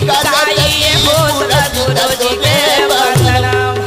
गाइए हो सतगुरु जी के वंदना।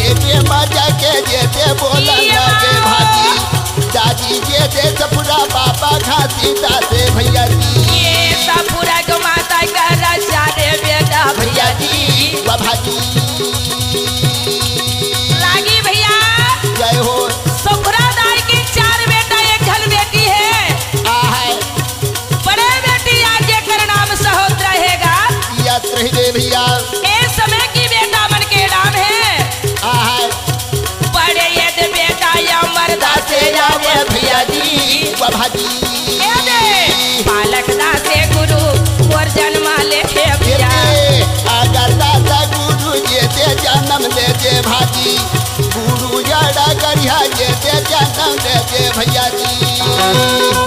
बेटे मजा के जेते बोलन लगे भाजी दादी जे दे सपुरा बाबा घासी दासे भैया जी ये सपुरा को माता का रक्षा दे बेटा भैया जी भाजी लागी भैया जय हो सपुरा दाई की 4 बेटा एक घल बेटी है बड़े बेटी आज जेकर नाम सहोद रहेगा याद रहे भैया ए समय की बेटा मन के नाम है बड़े ये बेटा अमर दासे जावे भैया जी भाजी बालक दासे गुरु और जन्म ले भैया अगर दादा गुरु ये दे जन्म ले दे भाजी गुरु जड़ा करिया ये दे जन्म ले दे भैया जी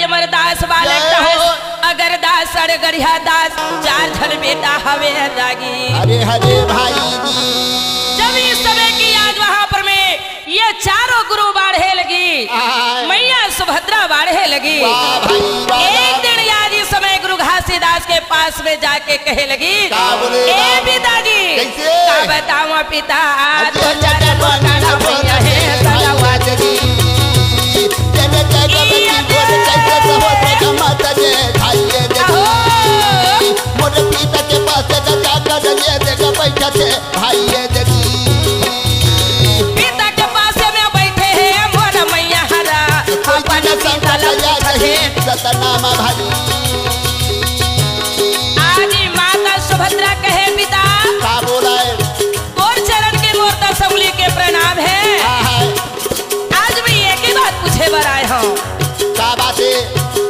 अमरदास बालक दास अगर दास अड़गरिया दास 4 झल बेटा हवे लागी अरे हरे भाई जब इस समय की आज वहां पर में ये चारों गुरु बाढ़े लगी मैया सुभद्रा बाढ़े लगी एक दिन आज इस समय गुरु घासीदास के पास में जाके कहे लगी ए पिताजी का बताऊं पिता तो चार बोला भैया है मोरे पिता के पास बैठा थे भाई पिता के पास में बैठे हैं मोर मैया हरा अपन पिता लगे सतनामा भाई आज माता सुभद्रा कहे पिता का बोला है तोर चरण के मोर संगली के प्रणाम है आज भी एक ही बात पूछे बर आए हूँ का बात है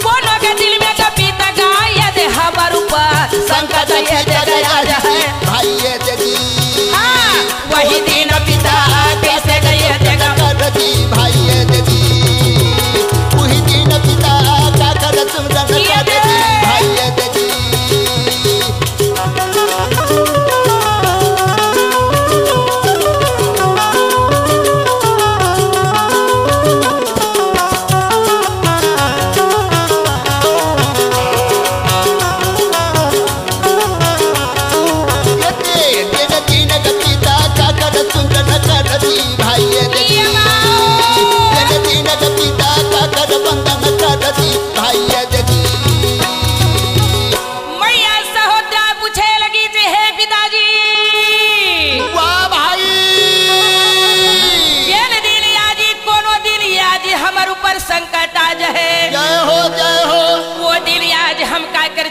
कोनो के दिल में का पिता का ये दे हमर ऊपर संकट ये दे गया है भाई ये देगी हां वही दिन पिता कैसे गए देगा करती भाई ये देगी वही दिन पिता का कर तुम करती भाई ये देगी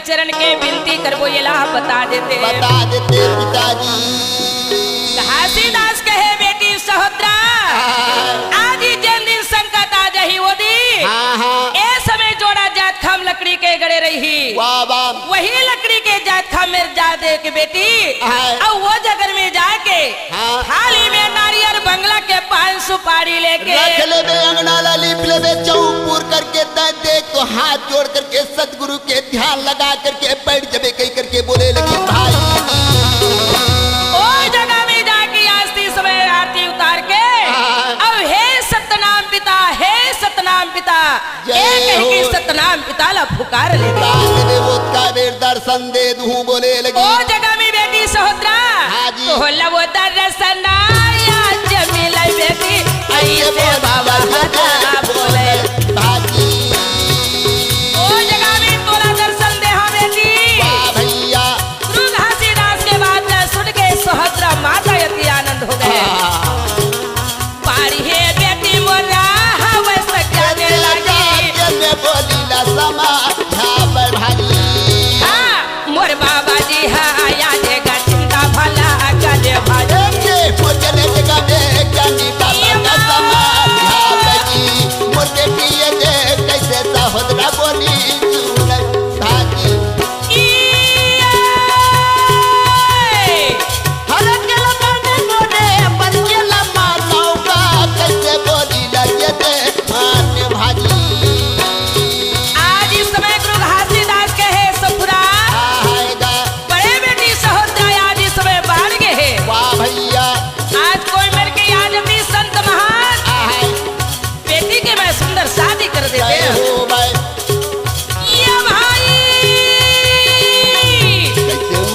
चरण के विनती करबो ये ला बता देते पिताजी घासीदास कहे बेटी सहोदरा आज जिन दिन संकट आ जाही वो दिन ए समय जोड़ा जात खाम लकड़ी के गड़े रही वही लकड़ी के जात खाम मेरे जादे के बेटी और वो जगह में जाके थाली में नारियल बंगला के 5 सुपारी लेके रख ले बे अंगना लीप ले बे चौपूर करके देख तो हाथ जोड़ करके सतगुरु के ध्यान लगा करके बैठ जबे कहीं करके बोले लगी भाई ओ जगह में जाके आस्ती समय आरती उतार के अब हे सतनाम पिता एक ही सतनाम पिता ला पुकार ले वो का बेर दर्शन दे दूं बोले लगी ओ जगह में बेटी सहोदरा तो होला वो दर्शन आया जमील बेटी ऐसे बाबा हटा बोले भाजी ओ जगह में तोरा दर्शन दे हा बेटी भैया गुरु घासीदास के बात सुन के सहोदरा माता यति आनंद हो गए पारी है बेटी मोरा हवा सजाने लगी बोली ला समा भाजी मोर बाबा जी आया देगा चिंता भला करे भाजी मुझे जगह में जानी बाबा का समा भाजी मुझे पिए दे कैसे सहोदरा बोली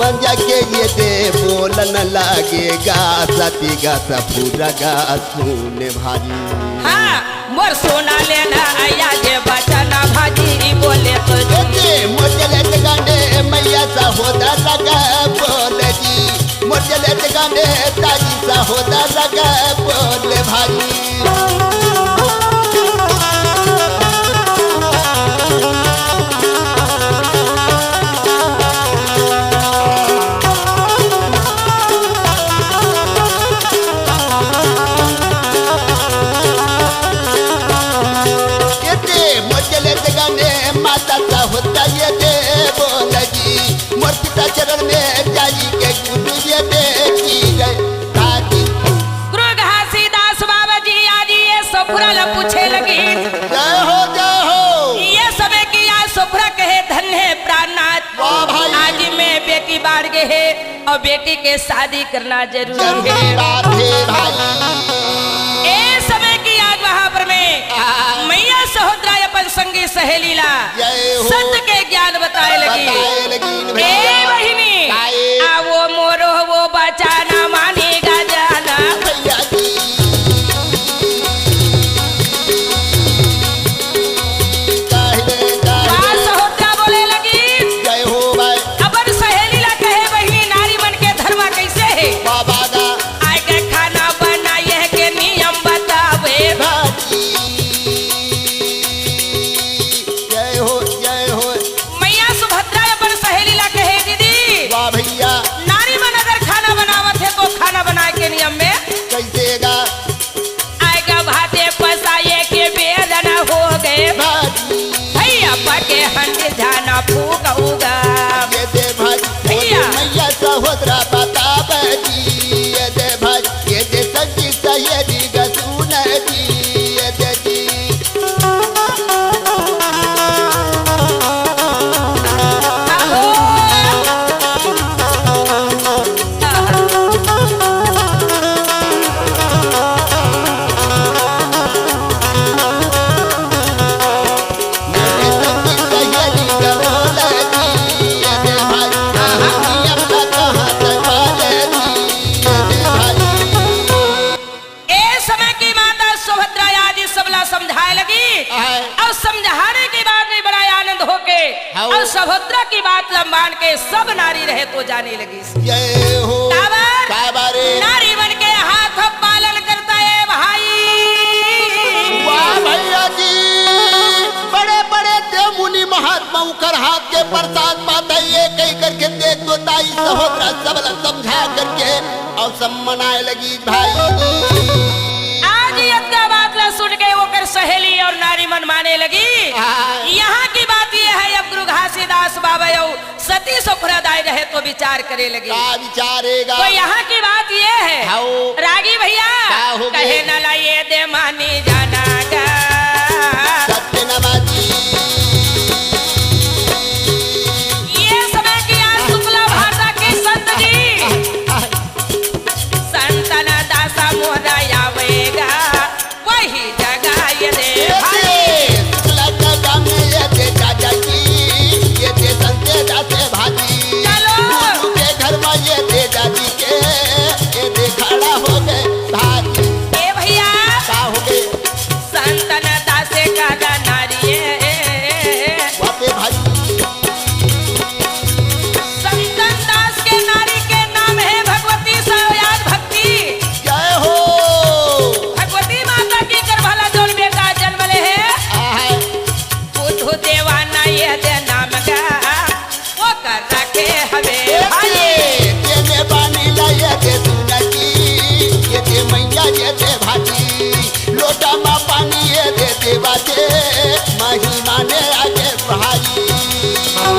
मंजा के ये दे बोलन लागेगा सती गा सपूरा गा सुने भाजी। हाँ मोर सोना लेना आया जे बचना भाजी बोले तो मोचले गाने मैया सहोदर लगा बोले जी मोचले गाने ताजी सहोदर लगा बोले भाजी। माता होता ये दे बोल जी मोर पिता चरण में जाई के गुरु ये दे की गए ताकि गुरु घासीदास बाबा जी आज ये सोफरा ल पूछे लगी जय हो ये सबे की आज सोफरा कहे धन्य है प्राणनाथ आज मैं बेटी बाढ़ गए है और बेटी के शादी करना जरूरी है राधे भाई। ए समय की आज वहां पर मैं मैया सहोदरा अपन संगी सहेली ला सत्य के ज्ञान बताए लगी ए बहिनी आ वो मोरो वो बचाना मानेगा जाना भैया जी सहोदरा बोले लगी जय हो भाई। अपन सहेली ला कहे बहिनी नारी मन के धर्म कैसे है बाबा गा आए के खाना बनाए के नियम बतावे जय हो मैया सुभद्रा अपन सहेली ला कहे दीदी वाह भैया नारी मन अगर खाना बनावत है तो खाना बनाए के नियम में कैसे गा आएगा भाते पसाए के बेदन हो गए भाजी भैया पके हंड जाना फूक उगा ये दे भाई भैया। मैया सहोदरा बता बजी ये दे भाई ये दे संगी सहेली गा सुन जी ये दे जी ए समय की माता सुभद्रा आदि सबला समझाए लगी और समझाने की बात में बड़ा आनंद होके और सुभद्रा की बात मान के सब नारी रहे तो जाने लगी जय हो काबर? काबारे नारी बन के हाथ पालन करता है भाई वाह भैया जी बड़े बड़े देव मुनि महात्माओं कर हाथ के प्रसाद पाते ये कई करके देख दो ताई सहोदरा सबला समझा करके और सब मनाए लगी भाई। आज यज्ञ बात ला सुन के वो कर सहेली और नारी मन माने लगी यहाँ की बात ये है अब गुरु घासीदास बाबा यो सती सुखदाई रहे तो विचार करे लगी का विचारेगा तो यहाँ की बात ये है हाओ। रागी भैया का हो गए? कहे न लाइए दे मानी जाना गा सत्य नमाजी ये समय की आज शुक्ला भाषा के संत जी संतन दासा मोहरा आवेगा वही जगह ये दे भाई शुक्ला का काम ये दे चाचा की ये दे संते दासे भाजी चलो। गुरु के घर में ये दे दादी के ये दे खड़ा हो गए भाजी ए भैया का हो गए संतन दासे का नारी वापे भाई संतन दास के नारी के नाम है भगवती सयाद भक्ति जय हो भगवती माता की गर्भाला जोन बेटा जन्म ले है बुद्धू देवाना ये दे नाम का वो कर रखे हमें भाई ये पानी लाया दे सुनकी ये दे मैया ये दे भाजी लोटा में पानी ये दे देवा दे महिमा ने आगे भाई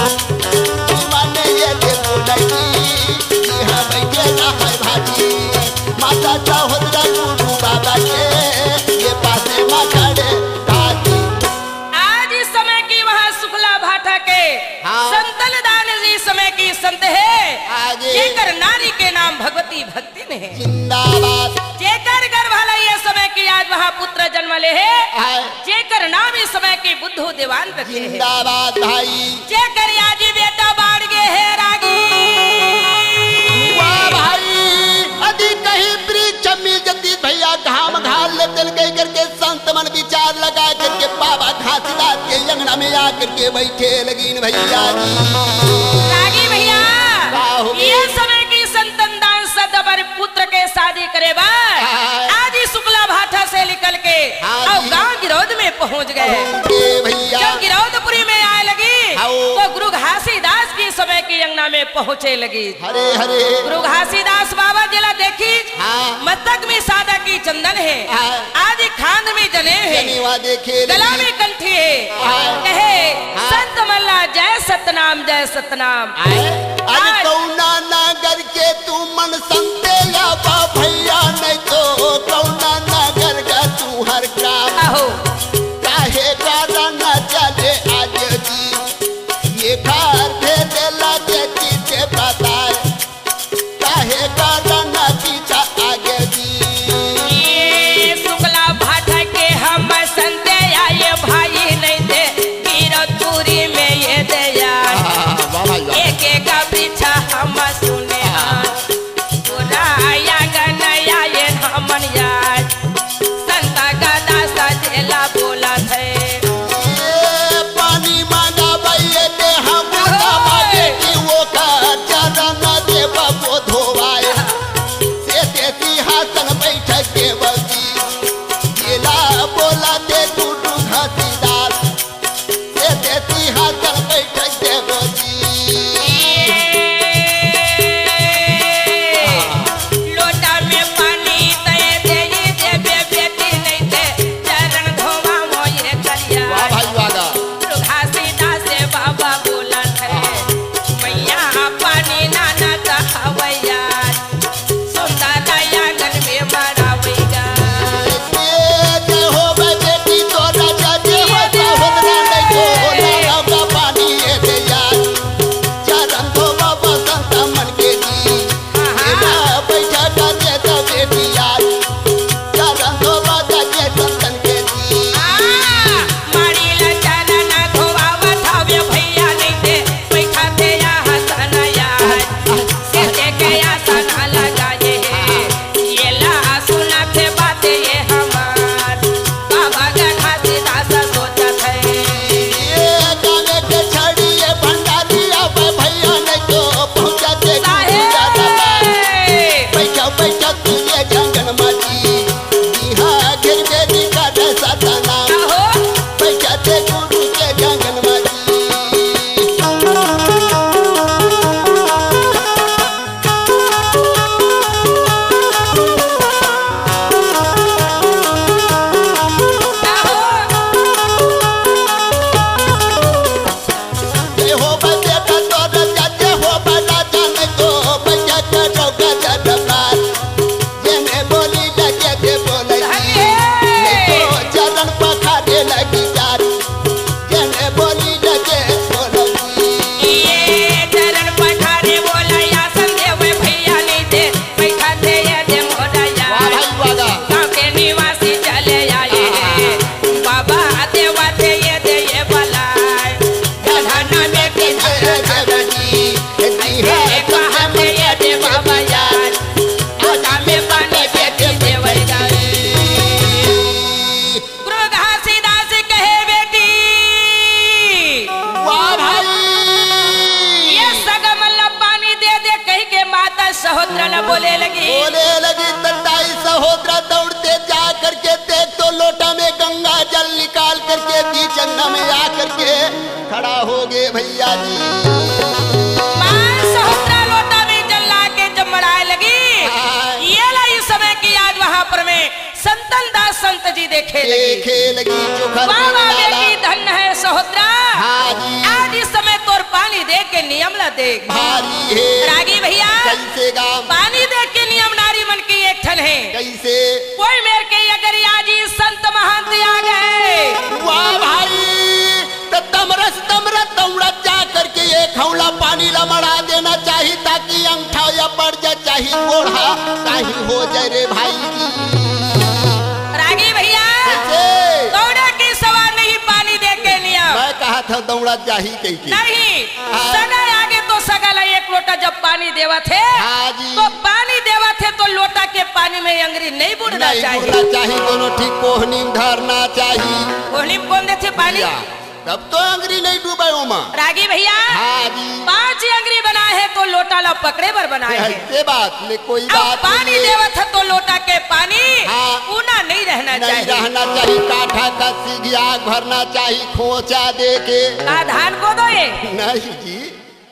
माने ये दे बोलकी यहाँ बैठे ना है भाजी माता सहोदरा गुरु बाबा के ये पासे में खड़े भाजी आज इस समय की वहाँ शुक्ला भाटा के हाँ। संतन दान इस समय की संत है आगे। जेकर नारी के नाम भगवती भक्ति ने है। जिंदाबाद जेकर गर्भ वाला ये समय की आज वहाँ पुत्र जन्म ले है है। जेकर नाम इस समय की बुद्धू दीवान रखे है। जिंदाबाद भाई जेकर याजी बेटा बाढ़ गए है रागी। वाह भाई अधी कहीं वृक्ष मिल जती भैया घाम घाल ले दिल गई करके संत मन विचार लगा करके बाबा घासीदास के अंगना में आकर के बैठे लगी भैया जी। रागी भैया हो गए? ये समय की संतन दान सदबर पुत्र के शादी करे बार आज ही शुक्ला भाटा से निकल के हाँ और जी। गांव गिरौद में पहुंच गए। ए भैया जब गिरौदपुरी में आए लगी आओ। तो गुरु घासीदास की समय की अंगना में पहुंचे लगी। हरे हरे गुरु घासीदास बाबा जिला देखी हाँ। मस्तक में सादा की चंदन है हाँ। आज खांद में जने है जनेवा देखे गला लगी। में कंठी है हाँ। कहे हाँ। संत मल्ला जय सतनाम जय सतनाम। आज कौना नगर के तू मन संते या बा भैया नहीं तो कौना नगर का तू हर ग्राम आहो काहे कारण न चले आज जी ये घर भेजे लगे चीजे बताए काहे कारण न पीछा आगे जी। ये शुक्ला भाटा के हम संते आए भाई नहीं थे गिरौदपुरी में ये दया एक एक का पीछा हम सुने पुराया गनया ये हमन याद संता गदा सजेला बोला थे। ये पानी मांगा भैया के हम मांगे कि वो का चरण देव वो धोवाए से देती हासन बैठक के बसी जिला बोला दे गुरु घासीदास से देती हासन बैठक के बसी। लोटा में पानी तय दे देवे बेटी नहीं थे चरण धोवा वो ये करिया। वाह भाई वागा घासीदास से बाबा बोला थे मैया पानी नाना चाहवैया सुंदर आंगन में मरावैया। जय हो बेटी तोरा जय हो सहोदरा नहीं तो नाम का पानी ये दे यार चरण धोवा बसंत मन के जी एला बैठा कर दे बेटी यार चरण धोवा दे संतन के जी। मारी लचना ना धोवा थावे भैया नहीं थे बैठा थे यहाँ सनया से देखे आसना लगाए ये ला सुना थे बातें ये हमार बाबा घासीदास सोचत है। ये गाने के छड़ी ये भंडारी अब भैया नहीं तो पहुंचा दे बैठा बैठा तुझे जंगल माटी बिहा गिर बेटी का डसा तना बैठा दे गुरु के जंगल माटी। जय हो बेटा तोरा जय हो बेटा जाने को बैठा के रोका दरबार जेने बोली लगे दे बोले नहीं तो चरण पखाड़े लगी यार जेने बोली लगे बोले। ये चरण पठारे बोला या संदेव भैया नहीं थे बैठा थे ये दे मोड़या। वाह भाई वागा गाँव के निवासी चले आए बाबा देवा थे ये बलाय धना में भी धना धनी कहा थे ये दे बाबा यार आटा में पानी बेटी देवर गाय। गुरु घासीदास कहे बेटी वाह भाई ये सगमल्ला पानी दे दे कही के माता सहोदरा न बोले लगी बोले लगी तताई सहोदरा दौड़ते जा करके देख तो लोटा में गंगा जल निकाल करके बीच अंगना में आ करके खड़ा हो गए भैया जी। मां सहोदरा लोटा में जल ला के जमड़ाए लगी ये ला इस समय की आज वहां पर में संतन दास संत जी देखे लगी देखे लगी जो घर में बाबा लाला। बेटी धन है सहोदरा हाँ जी। आज इस समय तोर पानी दे के नियम ला देख भारी है रागी भैया कैसे गाम पानी दे के नियम नारी मन की एक ठन है कैसे कोई मेरे के अगर आज ही संत महंत आ गए वाह भाई तो तमरस तमरा तमड़ा जा करके ये खौला पानी लमड़ा देना चाहिए ताकि अंगठा या पड़ जाए चाहिए गोढ़ा ताही हो जाए रे भाई रागी भैया दौड़ा के सवाल नहीं पानी दे के लिया मैं कहा था दौड़ा चाहिए कहीं नहीं सगा आगे तो सगा ला एक लोटा जब पानी देवा थे हाँ जी। तो पानी देवा थे तो लोटा के पानी में अंगरी नहीं बुड़ना चाहिए दोनों ठीक कोहनी में धरना चाहिए कोहनी में कौन देते पानी तब तो अंगरी नहीं डूबे उमा रागी भैया हाँ जी 5 अंगरी बनाए है तो लोटा ला पकड़े पर बनाए है ऐसे बात में कोई अब बात पानी देवा था तो लोटा के पानी हाँ। ऊना नहीं रहना चाहिए रहना चाहिए काठा कसी आग भरना चाहिए खोचा दे के धान को दो ये नहीं जी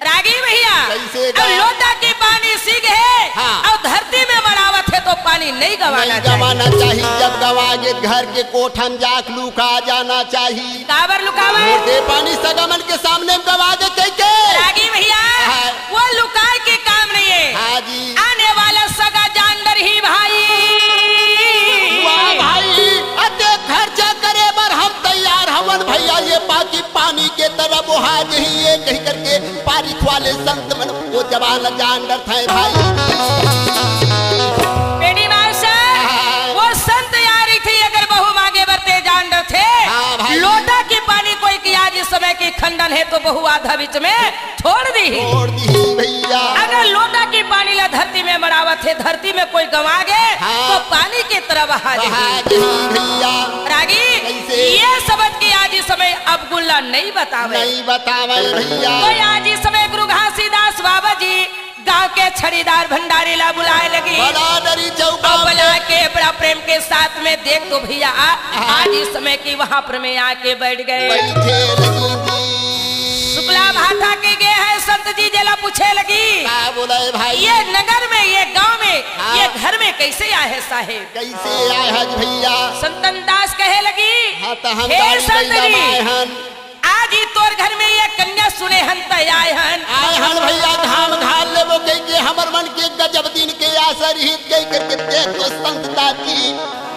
रागी भैया कैसे अब लोटा के पानी सीख है हाँ। और धरती में मरावत है तो पानी नहीं गवाना चाहिए जब गवागे घर के कोठम जाक लुका जाना चाहिए काबर लुकावा मोटे पानी सगमन के सामने गवा दे के रागी भैया हाँ। वो लुकाए के काम नहीं है हाँ जी आने वाला सगा जानवर ही भाई वाह भाई अते खर्चा करे पर हम तैयार हमन भैया ये बाकी पानी के तरफ वहा नहीं ये कहीं करके पारिख वाले संत मन वो जवान जानवर थे भाई बेटी मासा वो संत यारी थी अगर बहु मांगे बरते जानवर थे हाँ भाई। लोटा के पानी कोई किया जिस समय की खंडन है तो बहु आधा बीच में छोड़ दी भैया अगर लोटा की पानी ला धरती में मरावत है धरती में कोई गवा गए हाँ। तो पानी की तरह बहा भैया रागी कैसे? ये सबद की आज इस समय अब गुल्ला नहीं बतावे नहीं बतावे भैया तो आज इस समय गुरु घासीदास बाबा जी गांव के छड़ीदार भंडारी ला बुलाए लगी बड़ा डरी चौका और बुला के बड़ा प्रेम के साथ में देख तो भैया आज इस समय की वहां पर में आके बैठ गए बैठे लगी जी शुक्ला भाटा के गए हैं संत जी जला पूछे लगी क्या बोले भाई ये नगर में ये गांव में हाँ। ये घर में कैसे आए है साहेब कैसे आए हज भैया संतन दास कहे लगी हाँ तो हम हे गाड़ी संत बैला जी आए हन आज ही तोर घर में ये कन्या सुने हन तय आए हन भैया धाम घाल लेबो के हमर मन के गजब दिन के आसर हित के करके देख तो संतता की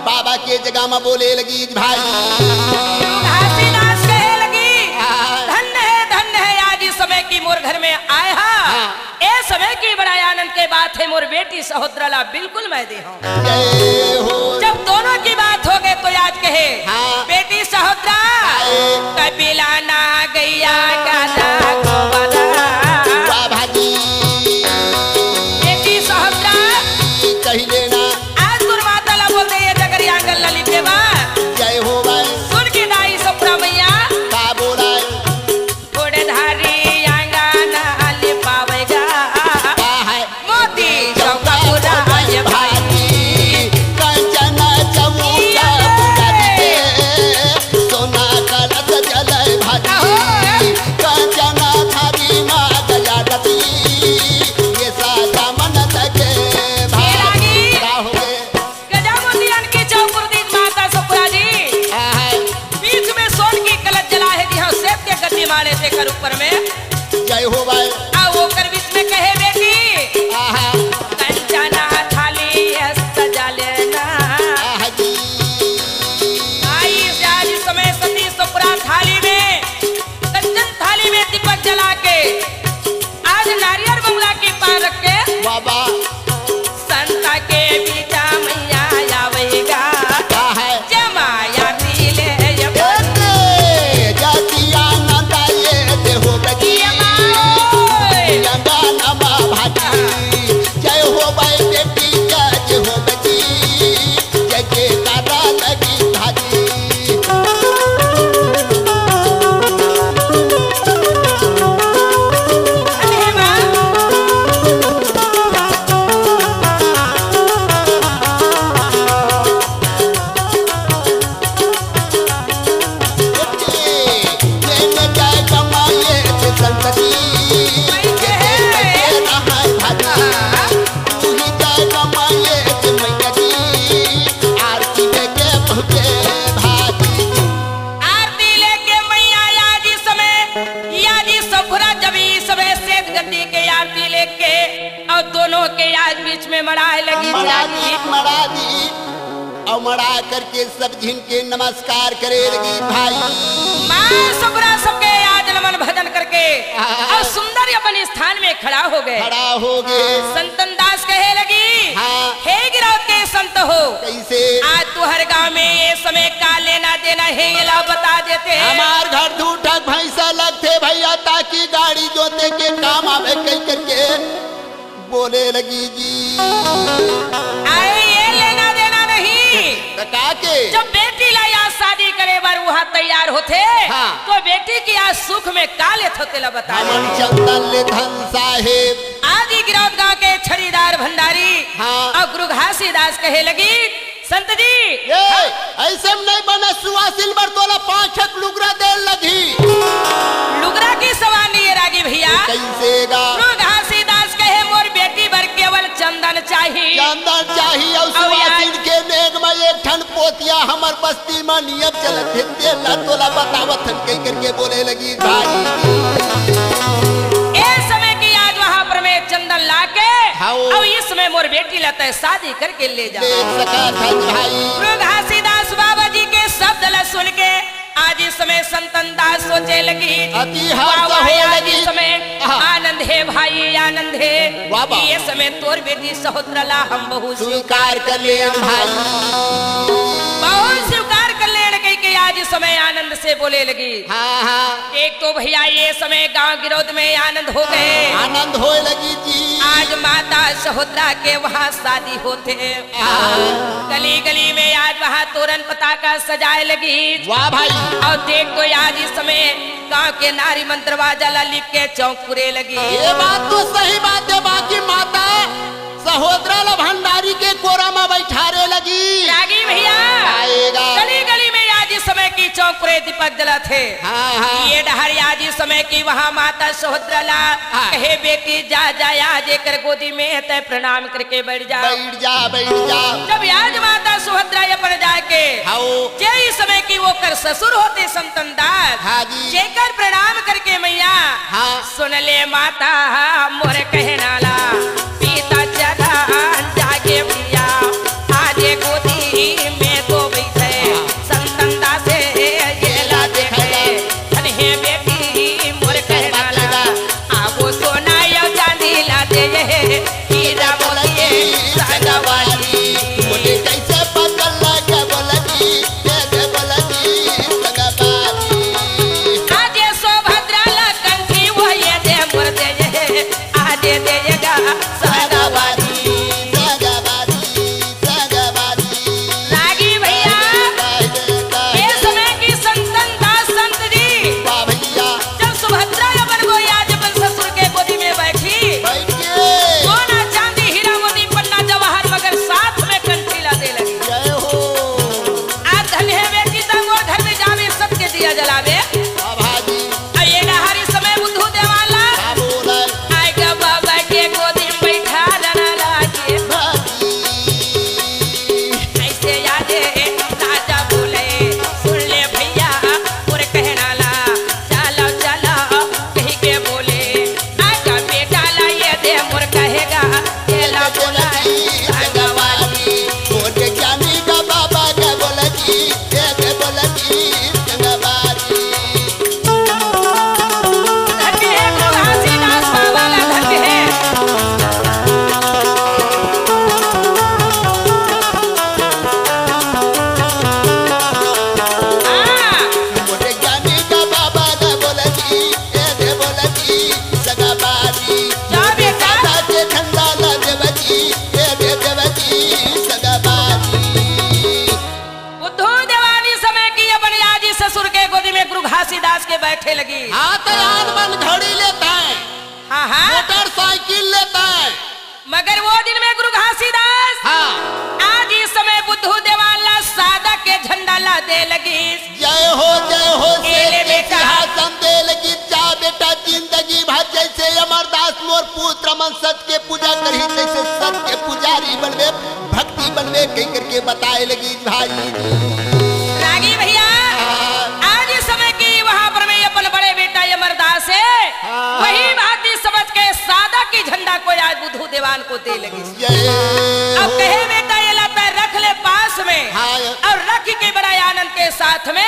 बाबा के जगह में बोले लगी भाई घासीदास कहे लगी धन्य है आज इस समय की मोर घर में आए हाँ। ए समय की बड़ा आनंद के बात है मोर बेटी सहोदरला बिल्कुल मैं दे हूँ जय हो जब दोनों की बात हो गए तो आज कहे हाँ। बेटी सहोदरा कपिला ना गैया गाना गोवाला वाह भाजी बेटी सहोदरा कही लेना आज गुरुमाता ला बोलते ये जगरी आंगन ललित देवा जय हो भाई सुन के दाई सपुरा मैया का बोला घोड़े धारी आंगन ले पावेगा का है मोती चौका पूरा ये भाई कंचना चमुचा बुलते सोना कलश जलय भाजी कंचना थारी मां गया गति ये साजा मन तके भाई का हो गए गजामुंडियन की चौकुर्दी माता सपुरा जी बीच में सोन की कलश जला है कि हाँ सेब के गद्दी मारे थे कर ऊपर में जय हो भाई आ वो कर बीच में कहे बेटी आहा कंचना थाली सजा लेना आहा जी आई से आज इस समय सती सपुरा थाली में कंचन थाली में दीपक जला के आज नारियल बंगला के पार रख के बाबा संता के बीचा मैया आवेगा का है जमाया पीले जातिया नंदा ये देहो बगी लंगा नमा भाटी जय हो भाई बेटी जय हो बगी जय के कारा लगी भाजी लेने जाए कमाए से संतति आरती लेके पहुंचे भाजी आरती लेके मैया आज इस समय याद इस सफुरा जब इस समय सेठ गद्दी के आरती लेके और दोनों के आज बीच में मड़ाए लगी मड़ा दी और मड़ा करके सब झिन के नमस्कार करे लगी भाई माँ सफुरा सबके आज नमन भजन करके करके और सुंदर अपन स्थान में खड़ा हो गए। खड़ा हो गए। संतन दास कहे लगी, हाँ। हे गिरौत के संत हो, कैसे आज तू हर गांव में ये समय का लेना देना है ये ला बता देते। हमार घर धूठक भैंसा लगते भैया ताकि गाड़ी जोते के काम आवे कई करके बोले लगी जी। अरे ये लेना देना नहीं, का के जब बेटी ला या शादी करे बार वहाँ तैयार होते, हाँ। तो बेटी की आज सुख में का लेत होते ला बता। हमन चंदन ले धन साहेब आदि गिरौत गांव के छड़ीदार भंडारी हाँ। और गुरु घासीदास कहे लगी, संत जी ये ऐसे में नहीं बना सुआ सिल्वर तोला 5 लुगरा दे लगी। लुगरा की सवानी है रागी भैया। कैसे गा गुरु घासीदास कहे मोर बेटी भर केवल चंदन चाहिए। चंदन चाहिए और सुवासिन के नेग में एक ठन पोतिया हमर बस्ती में नियम चलत है तेला तोला बतावत हन कई करके बोले लगी भाई। ए समय की आज वहाँ पर मैं चंदन लाके हाँ। और इसमें मोर बेटी लाता है शादी करके ले जा। देख सका था भाई। गुरु घासीदास बाबा जी के शब्द ला सुन के आज इस समय संतन दास सोचे लगी, अति हाथ वाह वाह, हो आज लगी। इस समय हाँ। आनंद है भाई आनंद है। वाह वाह। ये समय तोर बेटी सहोदरला हम बहुत स्वीकार कर ले भाई। बहुत स्वीकार कर लेने के आज इस समय आनंद से बोले लगी। हाँ हाँ एक तो भैया ये समय गांव गिरौद में आनंद हो गए। आनंद होए लगी जी। आज माता सहोदरा के वहाँ शादी होते, गली गली में आज वहाँ तोरण पताका सजाए लगी। वाह भाई। और देख तो आज इस समय गांव के नारी मंत्र बाजा लिख के चौक पूरे लगी। ये बात तो सही बात है। बाकी माता सहोदरा ला भंडारी के कोरा में बैठारे लगी। रागी भैया आएगा। गली गली में आज इस समय की चौक पूरे दीपक जला थे। हाँ हाँ ये डहर आज इस समय की वहाँ माता सहोदरा ला हाँ। कहे बेटी जा जा आज कर गोदी में तय प्रणाम करके बैठ जा। बैठ जा बैठ जा। जब आज माता सहोदरा अपन जाके हाओ जे इस समय की वो कर ससुर होते संतन दास हाँ जी। जेकर प्रणाम करके मैया हाँ सुन ले माता मोर कहनाला पीता चला जागे भैया आजे गोदी में तो बैठे संतन दास ये ला देखे धन है बेटी मोर कहनाला आबो सोना यो चांदी ला दे हीरा बोलिए सगवाली। बोले कैसे पकड़ लगा बोलगी कैसे बोलगी सगवाली। आजे सोभद्रा ला कंठी वो ये दे मोर दे आजे देगा सगवाली। सगवाली सगवाली। रागी भैया ये समय की संतन दास संत जी वाह भैया। जब सुभद्रा अपन को आज अपन ससुर के गोदी में बैठी, बैठ के सोना चांदी हीरा मोती पन्ना जवाहर मगर साथ में कंठी ला दे लगी। जय हो। आज धन है बेटी तंग और घर में जावे सबके दिया जलावे। वाह भाजी। और ये डहारी समय बुद्धू देवाला क्या बोला आएगा बाबा के गोदी में बैठा रहना लागे। भाजी। ऐसे यादे राजा बोले सुन ले भैया और कहना ला चलो चलो कहीं के बोले आगा बेटा ला ये दे मोर कहेगा केला बोला सगवाली। बोले ज्ञानी का बाबा का बोलगी कैसे बोलगी सगवाली। धन्य है गुरु घासीदास बाबा ला धन्य है। हाँ, बोले ज्ञानी का बाबा का बोलगी कैसे बोलगी सगवाली। जा बेटा दादा के ठंडा ला देवगी कैसे देवगी सगवाली। बुद्धू देवानी समय की अपन आजी ससुर के गोदी में गुरु घासीदास के बैठे लगी। हाथ याद बन घड़ी लेता है हाँ हाँ मोटरसाइकिल लेता है। मगर वो दिन में गुरु घासीदास हाँ आज इस समय बुद्धू देवाला सादा के झंडा ला दे लगी। जय हो एले बेटा। सिंहासन दे लगी जा बेटा जिंदगी भर जैसे अमरदास मोर पुत्र मन सत के पूजा करी जैसे सत के पुजारी बनवे भक्ति बनवे कही करके बताए लगी भाई। रागी भैया आज इस समय की वहाँ पर मैं अपन बड़े बेटा अमरदास है हाँ। वही बात ही समझ के सादा की झंडा को आज बुद्धू देवान को दे लगी। जय अब कहे बेटा ये लाता रख ले पास में हाँ। और रख की के बड़ा आनंद के साथ में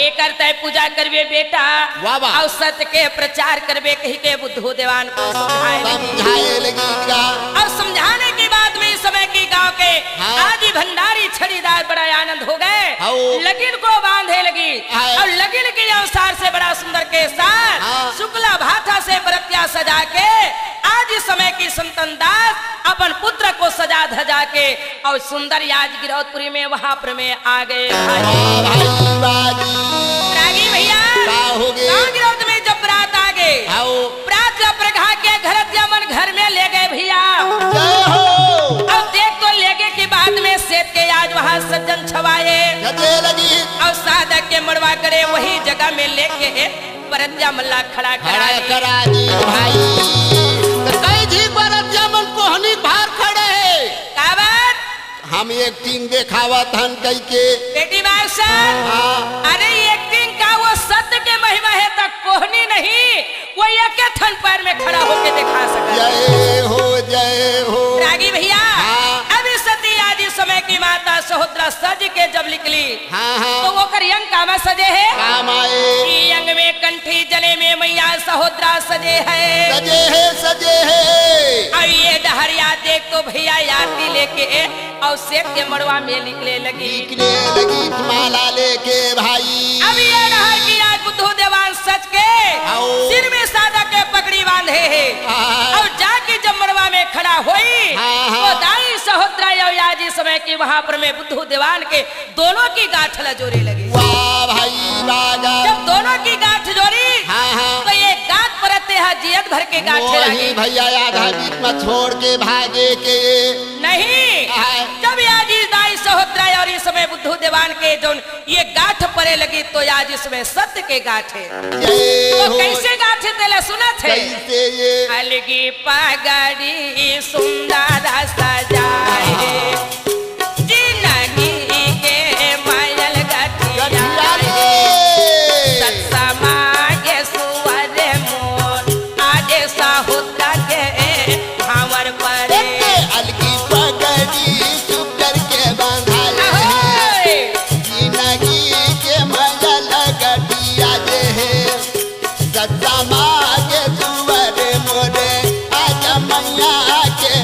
एक करते पूजा करबे बेटा वाह वाह। और सत्य के प्रचार करबे कही के बुद्धू देवान को समझाए लगी का और समझाने के बाद में इस समय की गांव के आदि भंडारी छड़ीदार बड़ा आनंद हो गए, लगिन को बांधे लगी और लगिन के अनुसार से बड़ा सुंदर के साथ शुक्ला भाथा से बरतिया सजा के आज इस समय की संतन दास अपन पुत्र को सजा धजा के और सुंदर याज गिरौदपुरी में वहां पर में आ गए रागी भैया गिरौद में जब बरात आ गए बरात का प्रघा के घर जमन घर में ले गए भैया अब देख तो ले गए के बाद में सेठ के आज वहाँ सज्जन छवाए और साधक के मड़वा करे वही जगह में लेके बरतिया मल्ला खड़ा करा दी भाई कई जी बरतिया मन कोहनी बाहर खड़े है काबर हम एक्टिंग देखावत हन कई के बेटी बादशाह अरे एक्टिंग का वो सत्य के महिमा है तक कोहनी नहीं वो एक थन पैर में खड़ा होके दिखा सका जय हो रागी भैया अभी सती आदि समय की माता सहोदरा सज के जब निकली तो वो कर यंग कामा सजे है काम आए यंग में कंठी जले में मैया सहोदरा सजे है अब ये डहरिया देख तो भैया आरती लेके और सेठ के मड़वा में निकले लगी माला लेके भाई अब ये डहर की आज बुद्धू देवान सच के सिर में सादा के पगड़ी बांधे है और जाके जब मड़वा में खड़ा हुई तो दाई सहोदरा याजी समय की वहां पर में बुद्धू देवान के दोनों की गांठ जोड़ी लगी जब दोनों की गांठ जोड़ी तो ये गांठ परते है जियत भर के गांठे लगी भैया आधा बीच में छोड़ के भागे के नहीं जब याजी दाई सहोदरा और इस समय बुद्धू देवान के जो ये गांठ परे लगी तो आज इसमें सत्य के गांठे तो कैसे गांठे तेले सुना थे अलगी पगड़ी सुंदर सजाए जिंदगी के मायल गठिया सत्समागे सुवर मोर आगे साहुदा के भावर परे अलगी पगड़ी सुंदर के बांधा जिंदगी के मायल गठिया जे है सत्समागे सुवर मोरे आज मैया के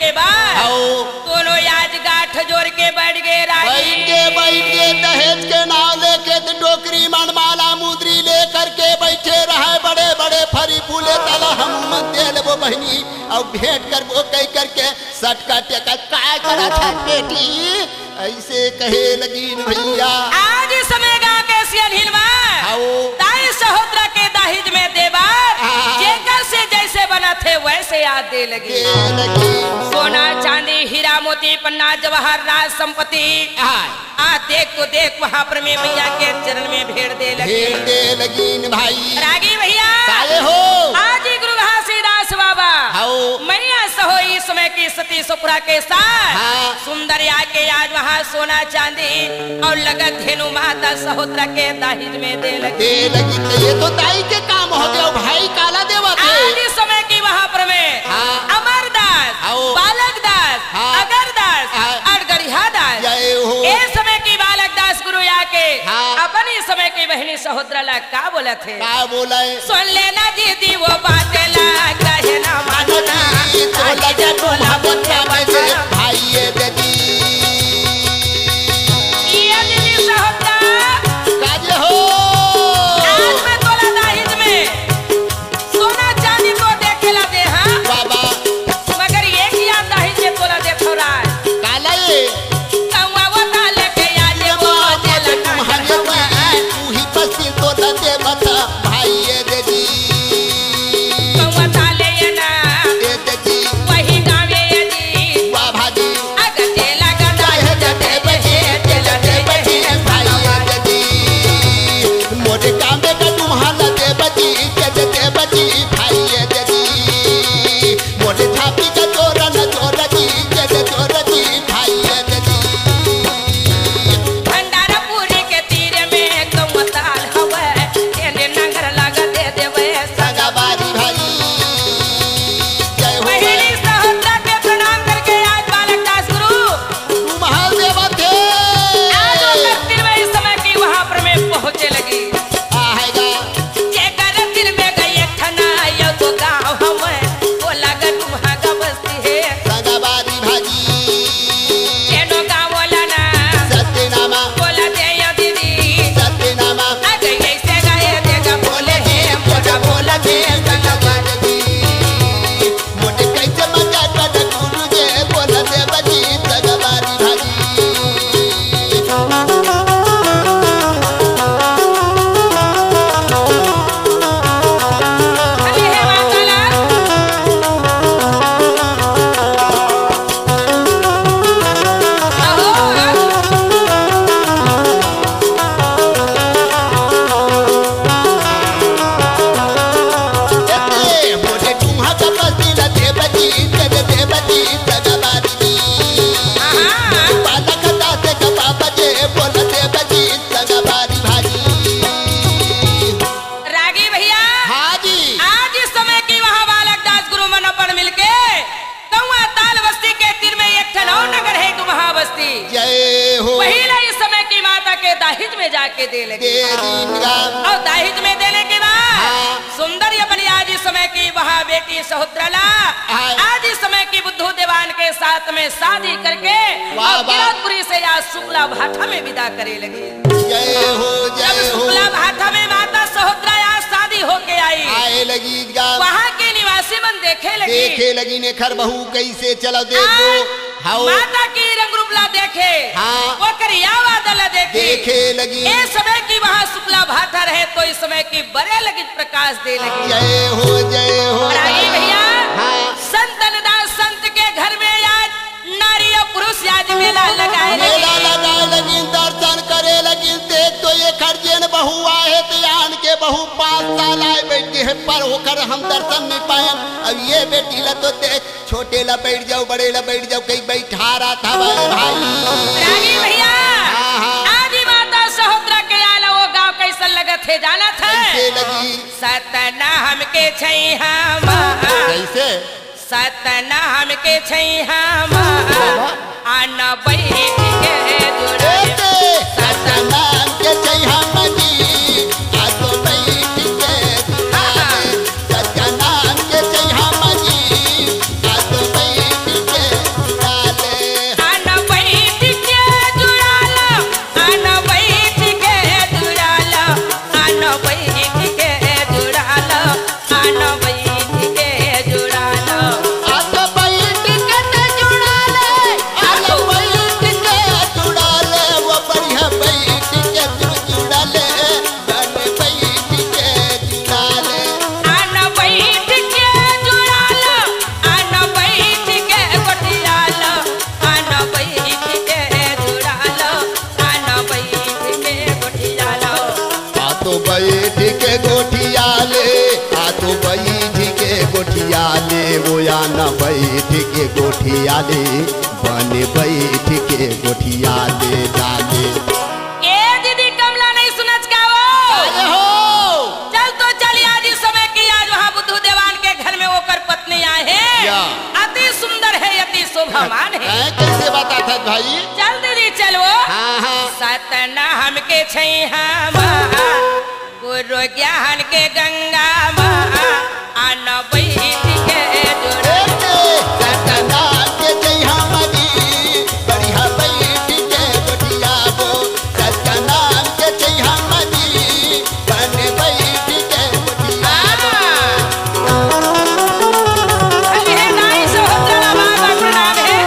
के बाद आओ दोनों आज गांठ जोड़ के बैठ गए रागी। बैठ के दहेज के नाव लेके तो डोकरी मनमाला मुद्री लेकर के बैठे रहे बड़े बड़े फरी फूले तला हम दे लेबो बहनी और भेंट कर वो कह करके सटका टेका काय करा था बेटी ऐसे कहे लगी भैया। आज इस समय गांव के सियन हिलवा आओ दाई सहोदरा के दाहिज में देवार जेकर से जैसे बना थे वैसे याद दे लगी। सोना चांदी हीरा मोती पन्ना जवाहर राज संपत्ति आ देख तो देख वहाँ पर में मैया के चरण में भेड़ दे लगी भाई। रागी भैया काहे हो आज ही गुरु घासीदास बाबा मैया सहो इस समय की सती सुपुरा के साथ सुंदर के आज वहाँ सोना चांदी और लगत धेनु माता सहोदरा के दाहिज में दे लगी। ये तो दाई के काम हो गया भाई काला देवा आज इस समय की वहाँ पर में अमरदास बालक दास अगरदास और गरिहा दास इस समय की बालक दास गुरु आके अपन इस समय की बहनी सहोदरा ला का बोला थे बोला सुन लेना दीदी वो बातें ला कहे ना मानना भाई दीदी ये दीदी सहोदरा काजे हो आज मैं तोला दाहिज में सोना चांदी को देखेला दे हाँ बाबा मगर ये किया दाहिज में तोला दे थोड़ा काला ये कौवा वो ताले के आज वो जेल तू ही पसी तो दे बता भाई दीदी कौवा ताले ये ना दीदी वही गावे ये जी वाह भाजी अगर जेला का दाहिज दे बजे जेला दे बजे भाई दीदी मोटे कामे का तुम्हारा दे बजी दे बजी भाई दीदी मोटे छापी का चोरा न चोरा जी चोरा जी भाई दीदी भंडारा पूरी के तीर में कौवा ताल हवे एने नंगर लगा दे देवे सगा बारी भाई जय हो पहली सहोदरा के प्रणाम करके आज बालक दास गुरु तू महादेव थे आज होकर दिल में इस समय की वहाँ पर में पहुँचे लगी। आएगा जेकर दिल में गई ठना यो तो गाँव हमें वो लगा तुम्हारा का बस्ती है सगा बारी भाजी एनो गाँव वाला ना सत्यनामा बोला दे यो दीदी सत्यनामा आगे ऐसे गाये देगा बोले है मोटा बोला दे संगा मोटे कैसे मजा कर गुरु जे बोला दे बजी सगा बारी भाजी अरे हे माताला मोटे तुम्हा का बस्ती ला दे बजी सगा बारी पाला कता से कपा बजे बोला दे बजी सगा बारी भाजी रागी भैया हाजी आज इस समय की वहाँ बालक दास गुरु मन पर मिलके कौआ ताल बस्ती के तीर में एक ठन और नगर है तुम्हारा बस्ती जय हो वही ला इस समय की माता के दाहिज में जाके दे लगे और दाहिज में देने के बाद सुंदर अपनी आज इस समय की वहाँ बेटी सहोदरा ला आज इस समय की बुद्धू देवान के साथ में शादी करके और गिरौदपुरी से आज शुक्ला भाठा में विदा करे लगे। जय हो जब शुक्ला भाठा में माता सहोदरा आज शादी होके आई आए लगी वहाँ के निवासी मन देखे लगी ने खर बहू कैसे चलो देखो हाओ माता की रंग रूपला देखे वो करिया बादल देखे लगी इस समय की वहाँ शुक्ला भाठा रहे तो इस समय की बड़े लगी प्रकाश दे लगी। जय हो रागी भैया संतन दास संत के घर में आज नारी और पुरुष आज मेला लगाए लगी दर्शन करे लगी देख तो ये खर्जन बहू आए तो आन के बहू 5 साल आए बैठे है पर होकर हम दर्शन नहीं पाए। अब ये बेटी ला तो देख छोटे ला बैठ जाओ बड़े ला बैठ जाओ कहीं बैठा रहा था भाई। रागी भैया आदि माता सहोदरा के आला वो गांव कैसा लगत है जाना था कैसे लगी सतना हमके छैहा कैसे सतना हमके छैहा आना बैठ के जोड़ा सतनाम के छैहा मजी आ तो बैठ के सतनाम के छैहा मजी आ तो बैठ के गोठिया ले आ तो बैठ के गोठिया ले वो या न बैठ के गोठिया ले बन बैठ के गोठिया ले डाले। ए दीदी कमला नहीं सुनच का वो अरे हो चल तो चल आज इस समय की आज वहाँ बुद्धू देवान के घर में होकर पत्नी आए क्या? हैं अति सुंदर है अति शोभामान है। कैसे बता था भाई? चल दीदी चलो हाँ हाँ सतना हमके छैहा गुरु ज्ञान के गंगा आन बैठ के जोड़ा सतना के जइहा मदी बढ़िया बैठ के गोठिया वो सतना के जइहा मदी बन बैठ के गोठिया अरे है नाई से हो चला बाबा प्रणाम है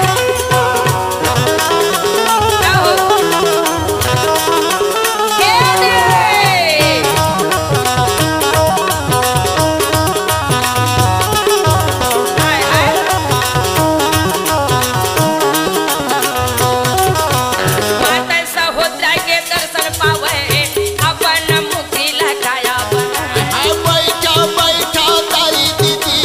आओ के दे हाय हाय माता सहोदरा के दर्शन पावे अपन मुक्ति लगाया बैठा बैठा तारी दीदी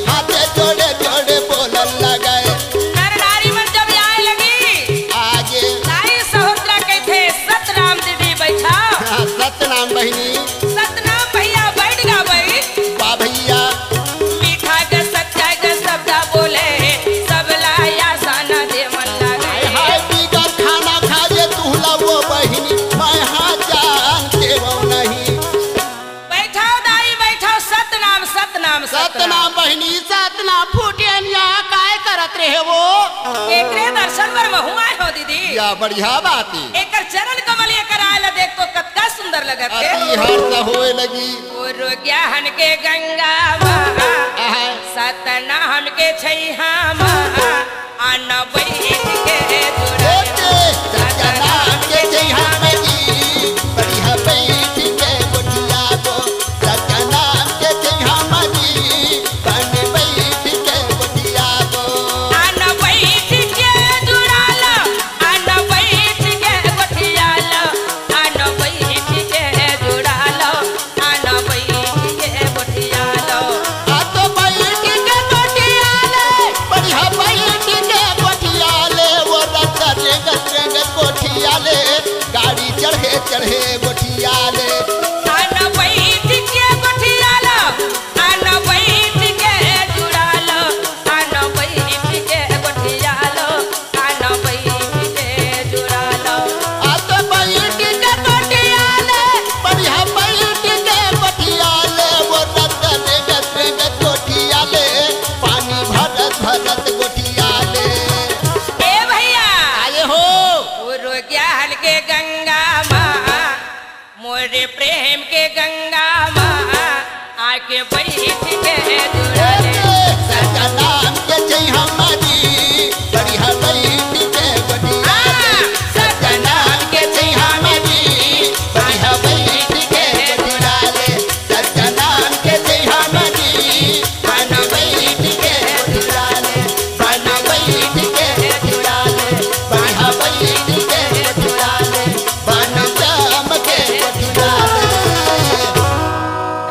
हाथे जोड़े जोड़े बोलन लगाए नर नारी मन जब आए लगी आगे नाई सहोदरा कहते सतनाम दीदी बैठा सतनाम बहिनी सतनाम भैया बैठ गा भाई बा भैया मीठा ग सच्चा ग शब्द बोले सब लाया साना दे मन लगे हाय बिगर खाना खा जे तुहला वो बहिनी मैं हाँ जानते वो नहीं बैठा दाई बैठा सतनाम सतनाम सतनाम बहिनी सतनाम फूटियनिया काय करत रहे वो एकरे दर्शन पर महू आए हो दीदी या बढ़िया बात है एकर चरण कमल एकर आयल देख तो कतका सुंदर लगत है अति हर्ष होए लगी गुरु ज्ञान के गंगा आहा, सतनाम के छैहा आन बैठ के जोड़ा ओके, सतनाम के जइहा मदी बढ़िया बैठ के गोठिया वो सतनाम के जइहा मदी बन बैठ के गोठिया वो आन बैठ के जुड़ाल आन बैठ के गोठियाल आन बैठ के जुड़ाल आन बैठ के गोठियाल आ तो बैठ के गोठिया ले बढ़िया बैठ के गोठिया ले वो रंग गोठिया ले गाड़ी चढ़े चढ़े गोठिया ले आन बैठ के गोठियाल आन बैठ के जुड़ाल आन बैठ के गोठियाल आन बैठ के जुड़ाल आ तो बैठ के गोठिया ले बढ़िया बैठ के गोठिया ले वो रंग गोठिया ले पानी भरत भरत गोठिया ले ए भैया आए हो गुरु ज्ञान के गंगा मोरे प्रेम के गंगा आके बैठ के जुड़ले सतनाम के जइहा मदी बढ़िया बैठ के गोठिया ले सतनाम के जइहा मदी बढ़िया बैठ के गोठिया ले सतनाम के जइहा मदी बन बैठ के गोठिया ले बन बैठ के गोठिया ले बढ़िया बैठ के गोठिया ले बन जाम के गोठिया ले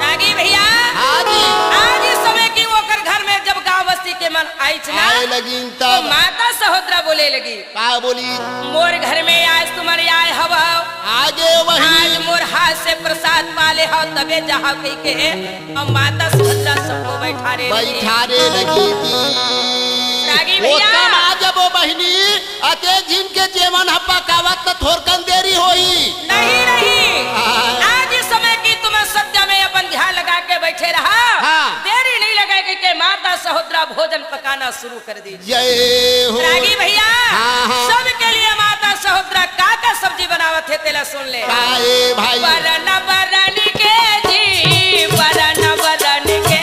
रागी भैया आदि आज इस समय की वो कर घर में जब गांव बस्ती के मन आई ना आए लगी तो तब माता सहोदरा बोले लगी का बोली मोर घर में आज तुम्हारे आए हवा आगे आज वही मोर हाथ से प्रसाद पाले हो तबे जहाँ कही के और माता सहोदरा सबको बैठा रे बैठारे लगी थी रागी वो भैया कम आ जब वो बहिनी अते जिनके जेवन हप्पा कावत त थोरकन देरी होई नहीं नहीं हाँ। आज इस समय की तुम्हें सत्य में अपन ध्यान लगा के बैठे रहा हाँ। देरी नहीं लगेगी कि माता सहोदरा भोजन पकाना शुरू कर दी जय हो रागी भैया हाँ, हाँ। सबके लिए माता सहोदरा का सब्जी बनावत है तेला सुन ले काए भाई बरन बरन के जी बरन बरन के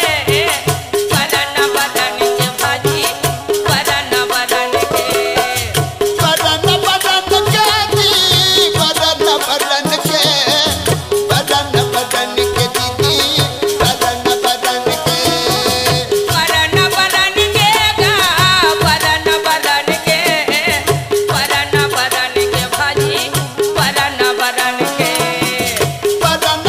बरन बरन के भाजी बरन बरन के बदन बदन के दी बदन बदन के बदन बदन के दीदी बदन बदन के बरन बरन के गा बरन बरन के बरन बरन के भाजी बरन बरन के बदन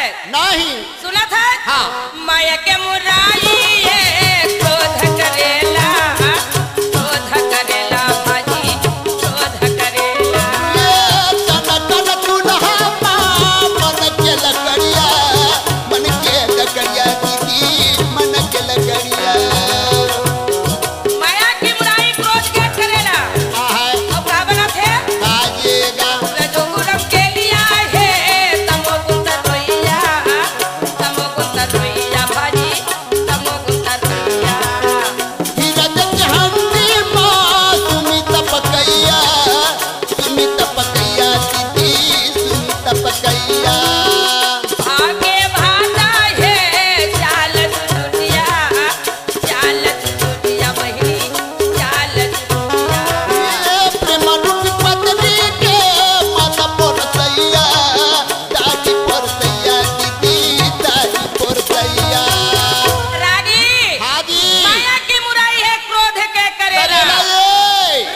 है नहीं सुना था हाँ। माया के मुरारी है क्रोध करेला भाजी क्रोध करेला ये तन तन दुल्हा मन के लकड़िया दीदी मन के लकड़िया माया की बुराई क्रोध के करेला अब का बना थे आजेगा रजोगुण के लिया है तमोगुण रोइया भाजी तमोगुण रोइया धीरज हंदी माँ सुमित पकैया दीदी सुमित पकैया आगे भाता है चाल चुटिया बहिनी चाल चुटिया ये प्रेम रूप पत्नी के मत परसैया दाढ़ी परसैया दीदी दाढ़ी परसैया रागी हाजी माया की मुराई है क्रोध के करेला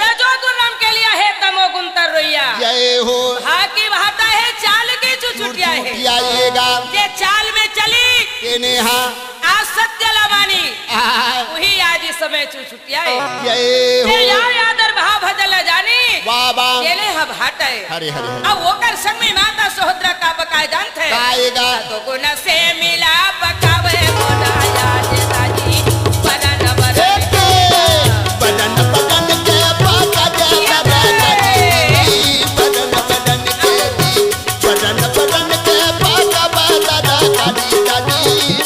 रजोगुण के लिए है तमोगुण रोइया जय हो भागी भाता है चाल की चुटिया है आएगा ये चाल में चली केने हाँ आज सत्य लवानी वही आज इस समय चुटिया है जय हो यादर भाव भजल जानी बाबा केले हम हटाए हरे हरे अब वो कर संग में माता सोहद्रा का बकाय जानते हैं आएगा तो गुण से मिला पकावे मोना याद राजी बदन बदन बदन बदन के पाका जय बदन बदन के दी बदन बदन के पाका बदन काली दादी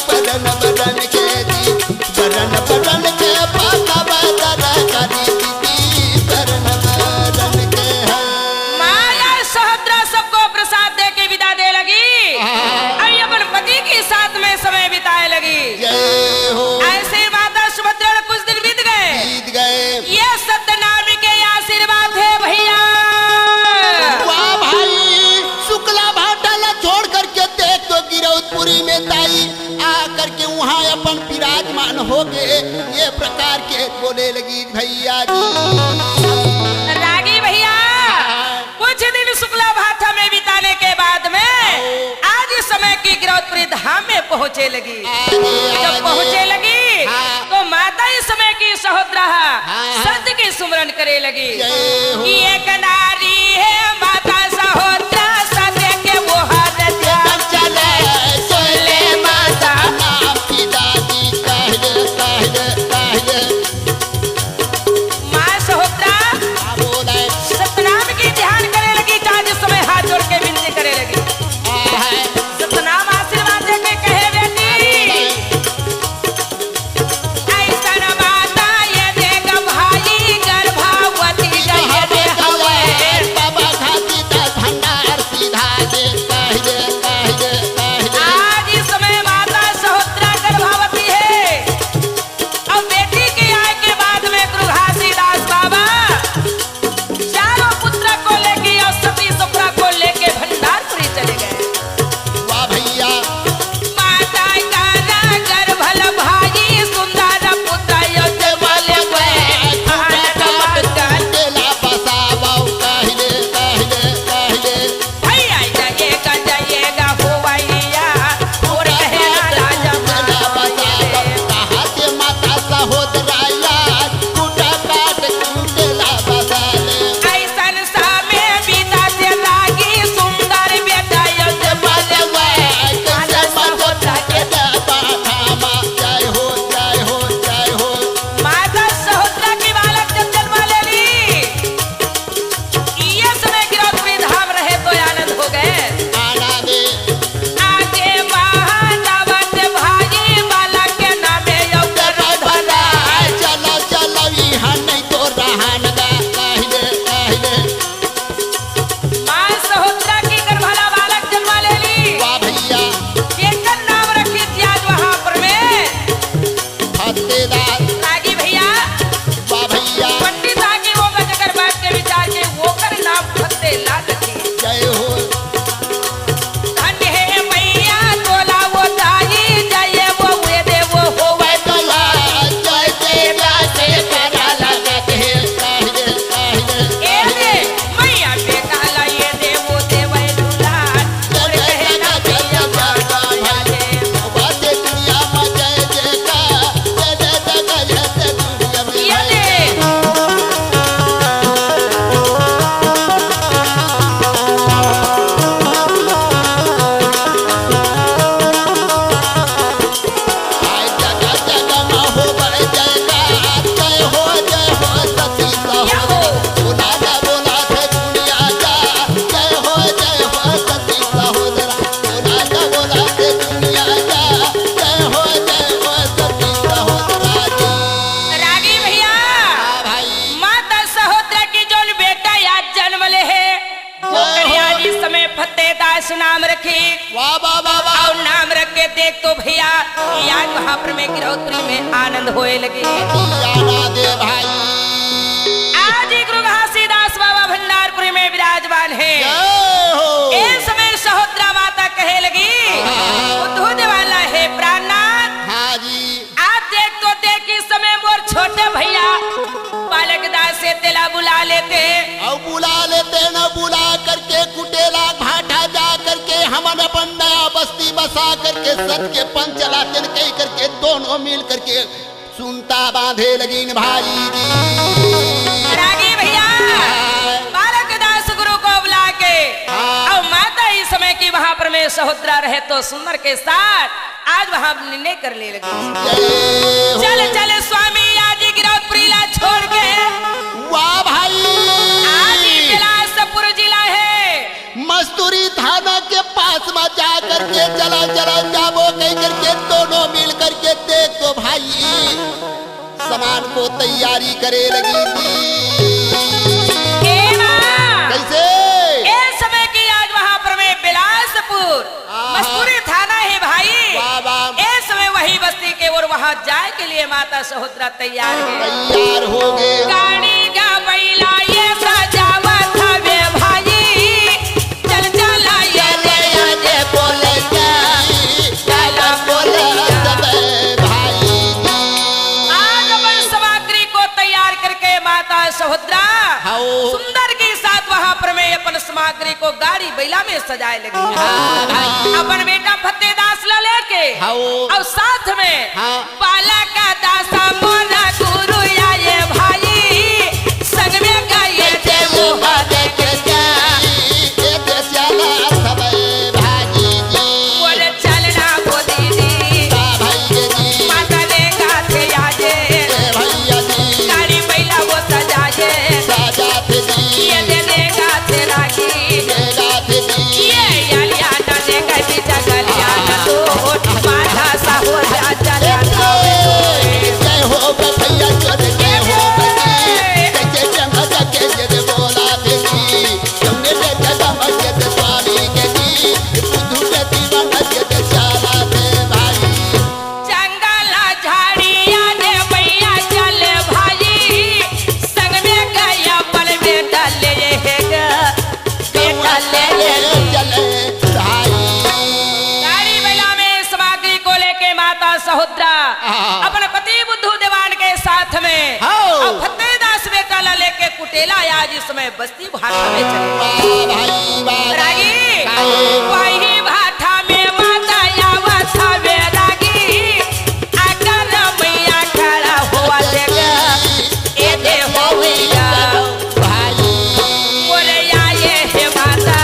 बदन बदन के दी बदन बदन के पाका बदन काली दीदी बदन बदन के है माया सोहद्रा सबको प्रसाद दे के विदा दे लगी अभी अपन पति के साथ में समय बिताए लगी जय हो ऐसे माता सुभद्रा कुछ दिन बीत गए जीत गए ये सत्यनारायण के आशीर्वाद है भैया वाह भाई शुक्ला भाटाला छोड़ करके देख तो गिरौदपुरी में ताई आ करके वहाँ अपन विराजमान हो गए ये प्रकार के बोले लगी भैया जी रागी भैया कुछ दिन शुक्ला भाटा में बिताने के बाद में आज इस समय की गिरौदपुरी धाम में पहुँचे लगी जब पहुँचे लगी हाँ। तो माता इस समय की सहोदरा हाँ। सत्य की सुमरन करे लगी जय हो। कि एक नारी है माता सहोदरा सत्य के वो हर ध्यान चले चले माता नाम की दादी कहले माँ सहोदरा बोले सतनाम की ध्यान करे लगी आज इस समय हाथ जोड़ के विनती करे लगी सतनाम आशीर्वाद दे के कहे बेटी ऐसा माता ये देगा भाई गर्भावती गए हवे वाह वाह वाह वाह और नाम रख के देख तो भैया ये आज वहां पर में गिरौत्री में आनंद होए लगे। याना दे भाई आज ही गुरु घासीदास बाबा भंडारपुरी में विराजमान है। जय हो इस समय सहोदरा माता कहे लगी उद्धव वाला है प्राणनाथ। हाँ जी आज देख तो देख इस समय मोर छोटे भैया बालक दास से तेला बुला लेते और बुला लेते न बुला करके कुटेला भाटा जा करके हमन अपन नया बस्ती बसा करके सत के पंच चलाते न कही करके दोनों मिल करके सुनता बांधे लगिन भाई जी। रागी भैया बालक दास गुरु को बुला के और माता इस समय की वहां पर में सहोदरा रहे तो सुंदर के साथ आज वहां निर्णय कर ले लगी। जय हो। चल चल स्वामी आज ही गिरौदपुरी ला छोड़ के वाह भाई आज ही बिलासपुर जिला है मस्तूरी थाना के पास में जा करके चला चला जाबो कह करके दोनों मिल करके देख तो भाई सामान को तैयारी करे लगी ए मां, कैसे इस समय की आज वहां पर में बिलासपुर मस्तूरी थाना है भाई। वाह वाह इस समय वही बस्ती के और वहां जाए के लिए माता सहोदरा तैयार है। तैयार हो गए गाड़ी का बैला ये सजावा था वे भाई चल चला ये नया दे बोले चला बोले आज अपन सामग्री को तैयार करके माता सहोदरा सुंदर के साथ वहां पर में अपन सामग्री को गाड़ी बैला में सजाए लगी। अपन बेटा फतेहदास ला लेके और साथ में बाला का दासा मोरा गुरु आए भाई संग में गाये थे मुहा देख बोले चलना वो दीदी माता ने गाथे आजे गाड़ी बैला वो सजाए ये देने गाथे राखी ये यालिया ने कभी जगलिया न तो माता सा हो जा चला जय हो भैया जय हो कैसे जंगा जाके जय बोला देवी तुमने जे जगह मस्जिद स्वामी के जी बुद्धू के दीवाना के चला दे भाई जंगला झाड़िया ने भैया चले भाई संग में गया पल में डाले है बेटा ले चले भाई गाड़ी बैला में सामग्री को लेके माता सहोदरा अपने पति बुद्धू दीवान के साथ में और फतेहदास बेटा ला लेके कुटेला आज इस समय बस्ती भाटा में चले वाह भाई वाह रागी वही भाटा में माता आवा था वे रागी आकर मैया खड़ा हुआ देगा ए दे होइया भाई बोले आए हे माता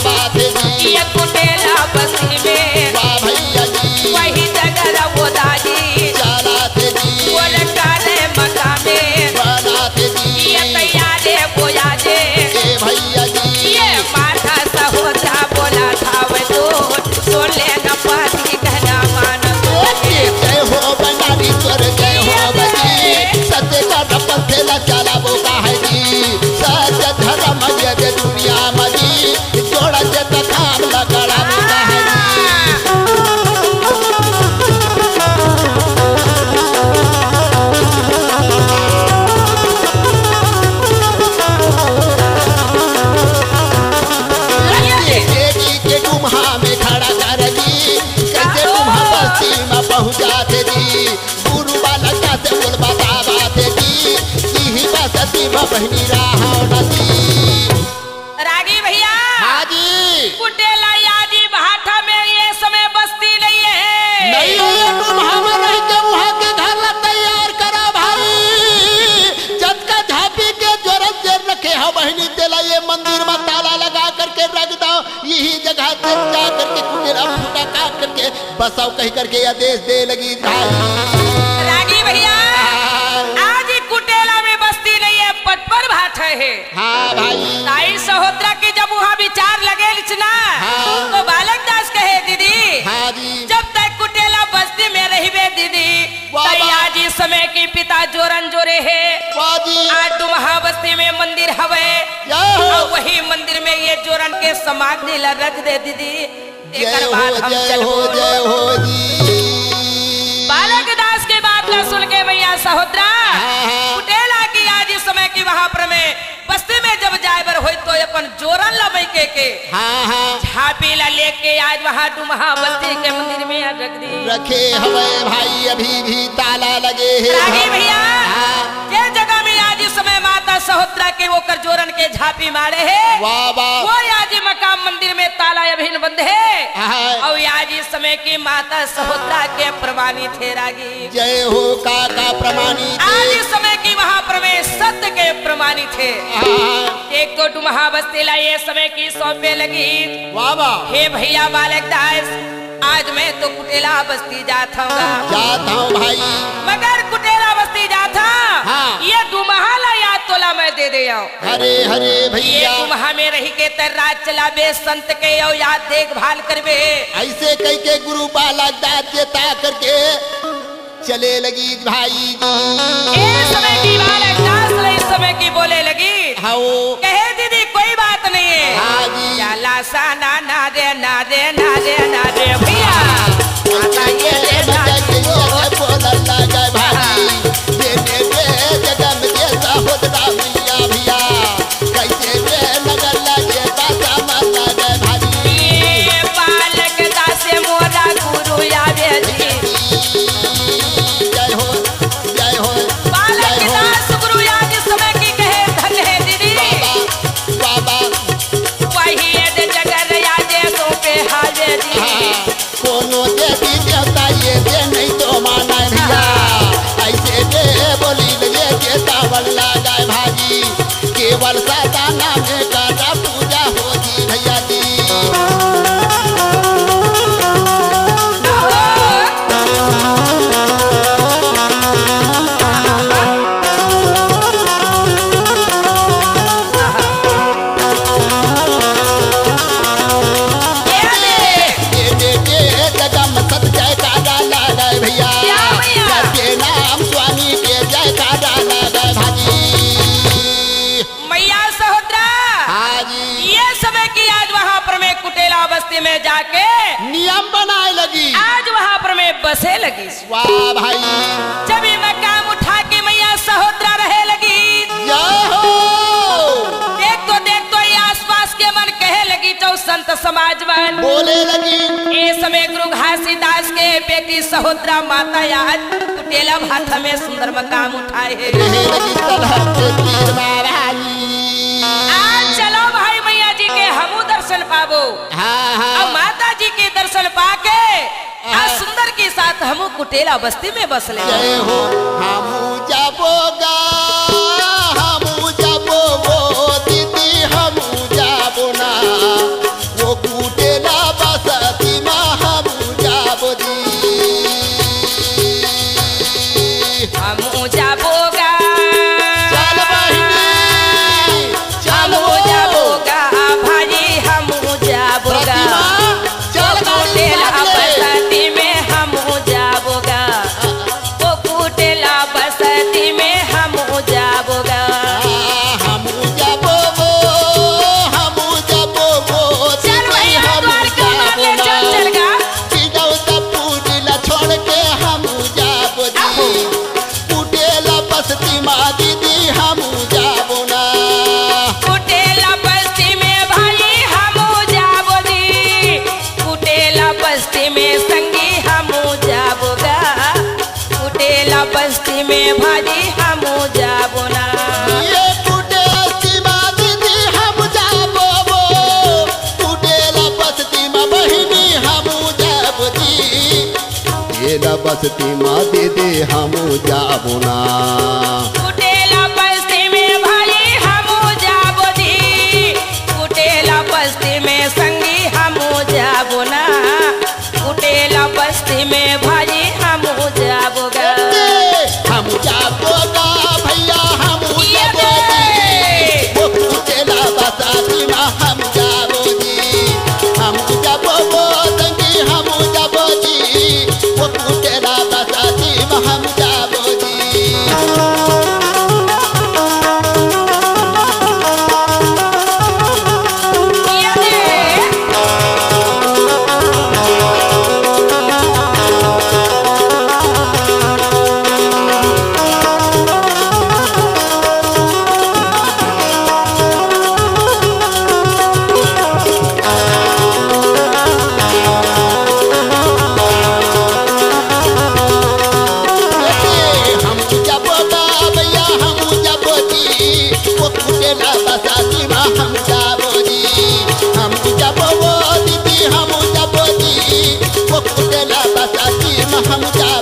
बात जी ये कुटेला बस्ती में वाह भैया जी वही जगह वो दादी चला दे जी बोले काले मकामे बनाते जी ये तैयारे बोया दे ए भैया जी ये माथा सहोदरा बोला था वे तो ले न पाती कहना मान जय हो बनारी स्वर जय हो बजी सत्य का पथेला चला बोका है जी सत्य धर्म ये दुनिया मजी जोड़ा से तखाम लगड़ा बोका है जी देवी के डुमहा में खड़ा कर दी कैसे डुमहा बस्ती में पहुंचाते दी गुरु वाला कैसे बोल बतावाते दी ही बस्ती में बहनी रहा नदी रागी भैया हाजी कुटेला यादी भाटा में ये समय बस्ती नहीं है नहीं ये डुमहा में रह के वहां के घर ला तैयार करा भाई जत का झापी के जोरत जेर रखे हा बहनी तेला ये मंदिर में ताला लगा करके रख दो यही जगह से जा करके कुटेला फूटा काट करके बसाओ कह करके आदेश दे लगी भाई रागी भैया आज ही कुटेला में बस्ती नहीं है पटपर भाटा है। हाँ भाई ताई सहोदरा की जब वहाँ विचार लगे ना तो बालक दास कहे दीदी हाँ जी जब तक कुटेला बस्ती में रही बे दीदी वाह, तई वाह। आज इस समय की पिता जोरन जोरे है वाह जी आज डुमहा बस्ती में मंदिर हवे जय हो और वही मंदिर में ये जोरन के समाग्री ला रख दे दीदी जय एकर हो बाद हम जय चलबो। हो जय हो जी। बालक दास के बात ला सुन के मैया सहोदरा कुटेला की आज इस समय की वहां पर में बस्ती में जब जाए बर हो तो अपन जोरन लमई के हाँ हाँ झापी ला लेके आज वहां डुमहा बस्ती के मंदिर में आज रख दी। रखे हमें भाई अभी भी ताला लगे है। रागी भैया हाँ। ये जगह में आज इस समय माता सहोदरा के वो कर जोरन के झापी मारे है। वाह वाह वो आज मकाम मंदिर में ताला अभिन बंद है हाँ। और आज इस समय की माता सहोदरा के प्रमाणित है रागी। जय हो काका प्रमाणित आज इस समय की वहां पर में सत्य के प्रमाणित है। हाँ। एक तो डुमहा बस्ती ला ये समय की सौंपे लगी। वाह वाह हे भैया बालक दास आज मैं तो कुटेला बस्ती जाता हूँ जाता हूँ भाई। मगर कुटेला बस्ती जाता हाँ। ये डुमहा ला याद तोला मैं दे दे आओ। हरे हरे ये भैया डुमहा में रही के तर राज चलाबे संत के और याद देखभाल करबे। ऐसे कई के गुरु बालक दास के ता करके चले लगी भाई जी। इस समय की बालक दास ला इस समय की बोले लगी। हाँ कहे दीदी कोई बात नहीं है। हाँ जी। चला सा ना दे ना दे ना दे ना दे भैया आता ये दे ना दे। बोलल लगे भाई देने दे जगम देता होदरा भैया भैया कैसे दे नगर लगे बाता मत लगे भाई। ये बालक दास मोरा गुरु यावे जी। जय हो जय हो बालक जय हो दास गुरु याद इस समय की कहे धन है दीदी। बाबा बाबा वही ये जगर यादे सो पे हाजे जी। हाँ, कोनो देवी देवता ये दे नहीं तो माना भैया ऐसे दे बोली लगे के तावल लगाए भाजी केवल सादा नाम का पूजा होगी भैया जी। जगम सत जय कारा लगाए भैया क्या भैया? के नाम स्वामी के जय कारा लगाए भाजी। मैया सहोदरा हाँ जी ये समय की आज वहाँ पर मैं कुटेला बस्ती में जाके नियम बनाए लगी। आज वहाँ पर मैं बसे लगी। वाह भाई जब ये मकाम उठा के मैया सहोदरा रहे लगी। जय हो देख तो ये आसपास के मन कहे लगी तो संत समाज मन बोले लगी ये समय गुरु घासीदास के बेटी सहोदरा माता याद कुटेला हाथ में सुंदर मकाम उठाए है। रहे लगी तलहट तीर महारानी। आज चलो भाई मैया जी के हमू दर्शन पाबो। हाँ अब हाँ माता जी के दर्शन पाके आज सुंदर के साथ हमू कुटेला बस्ती में बस ले। जय हो हमू जाबोगा हमू जाबो वो दीदी हमू जाबो ना वो कुटेला बसती माँ हमू जाबो दी। हमू जाबोगा चल बहिनी चल हमू जाबोगा भाई हमू जाबोगा चल कुटेला बस्ती में हमू जाबोगा वो कुटेला बस्ती में हमू जाबोगा। हमू जाबो हमू जाबो चल भैया द्वार का मार ले चल गा। छोड़ के हमू जाबो जी कुटेला बस्ती माँ दीदी हमू जाबो ना। कुटेला बस्ती में भाई हमू जाबो जी कुटेला बस्ती में संगी हमू जाबोगा कुटेला बस्ती में भाजी हमू जाबो ना। ये कुटेला माँ दीदी हम जाबो कुटेला बस्ती माँ बहिनी हमू जाबो जी कुटेला बस्ती माँ दीदी हमू जाबो ना। कुटेला बस्ती में भाई हमू जाबो जी कुटेला बस्ती में संगी हमू जाबो ना कुटेला बस्ती में भाजी हमू जाबोगा। हम जाबोगा भैया हमू ये जाबो जी दे। वो कुटेला बस्ती माँ हम जाबो जी हम जाबो संगी हमू जाबो जी वो कुटेला बस्ती माँ हम जाबो जी। ये दे।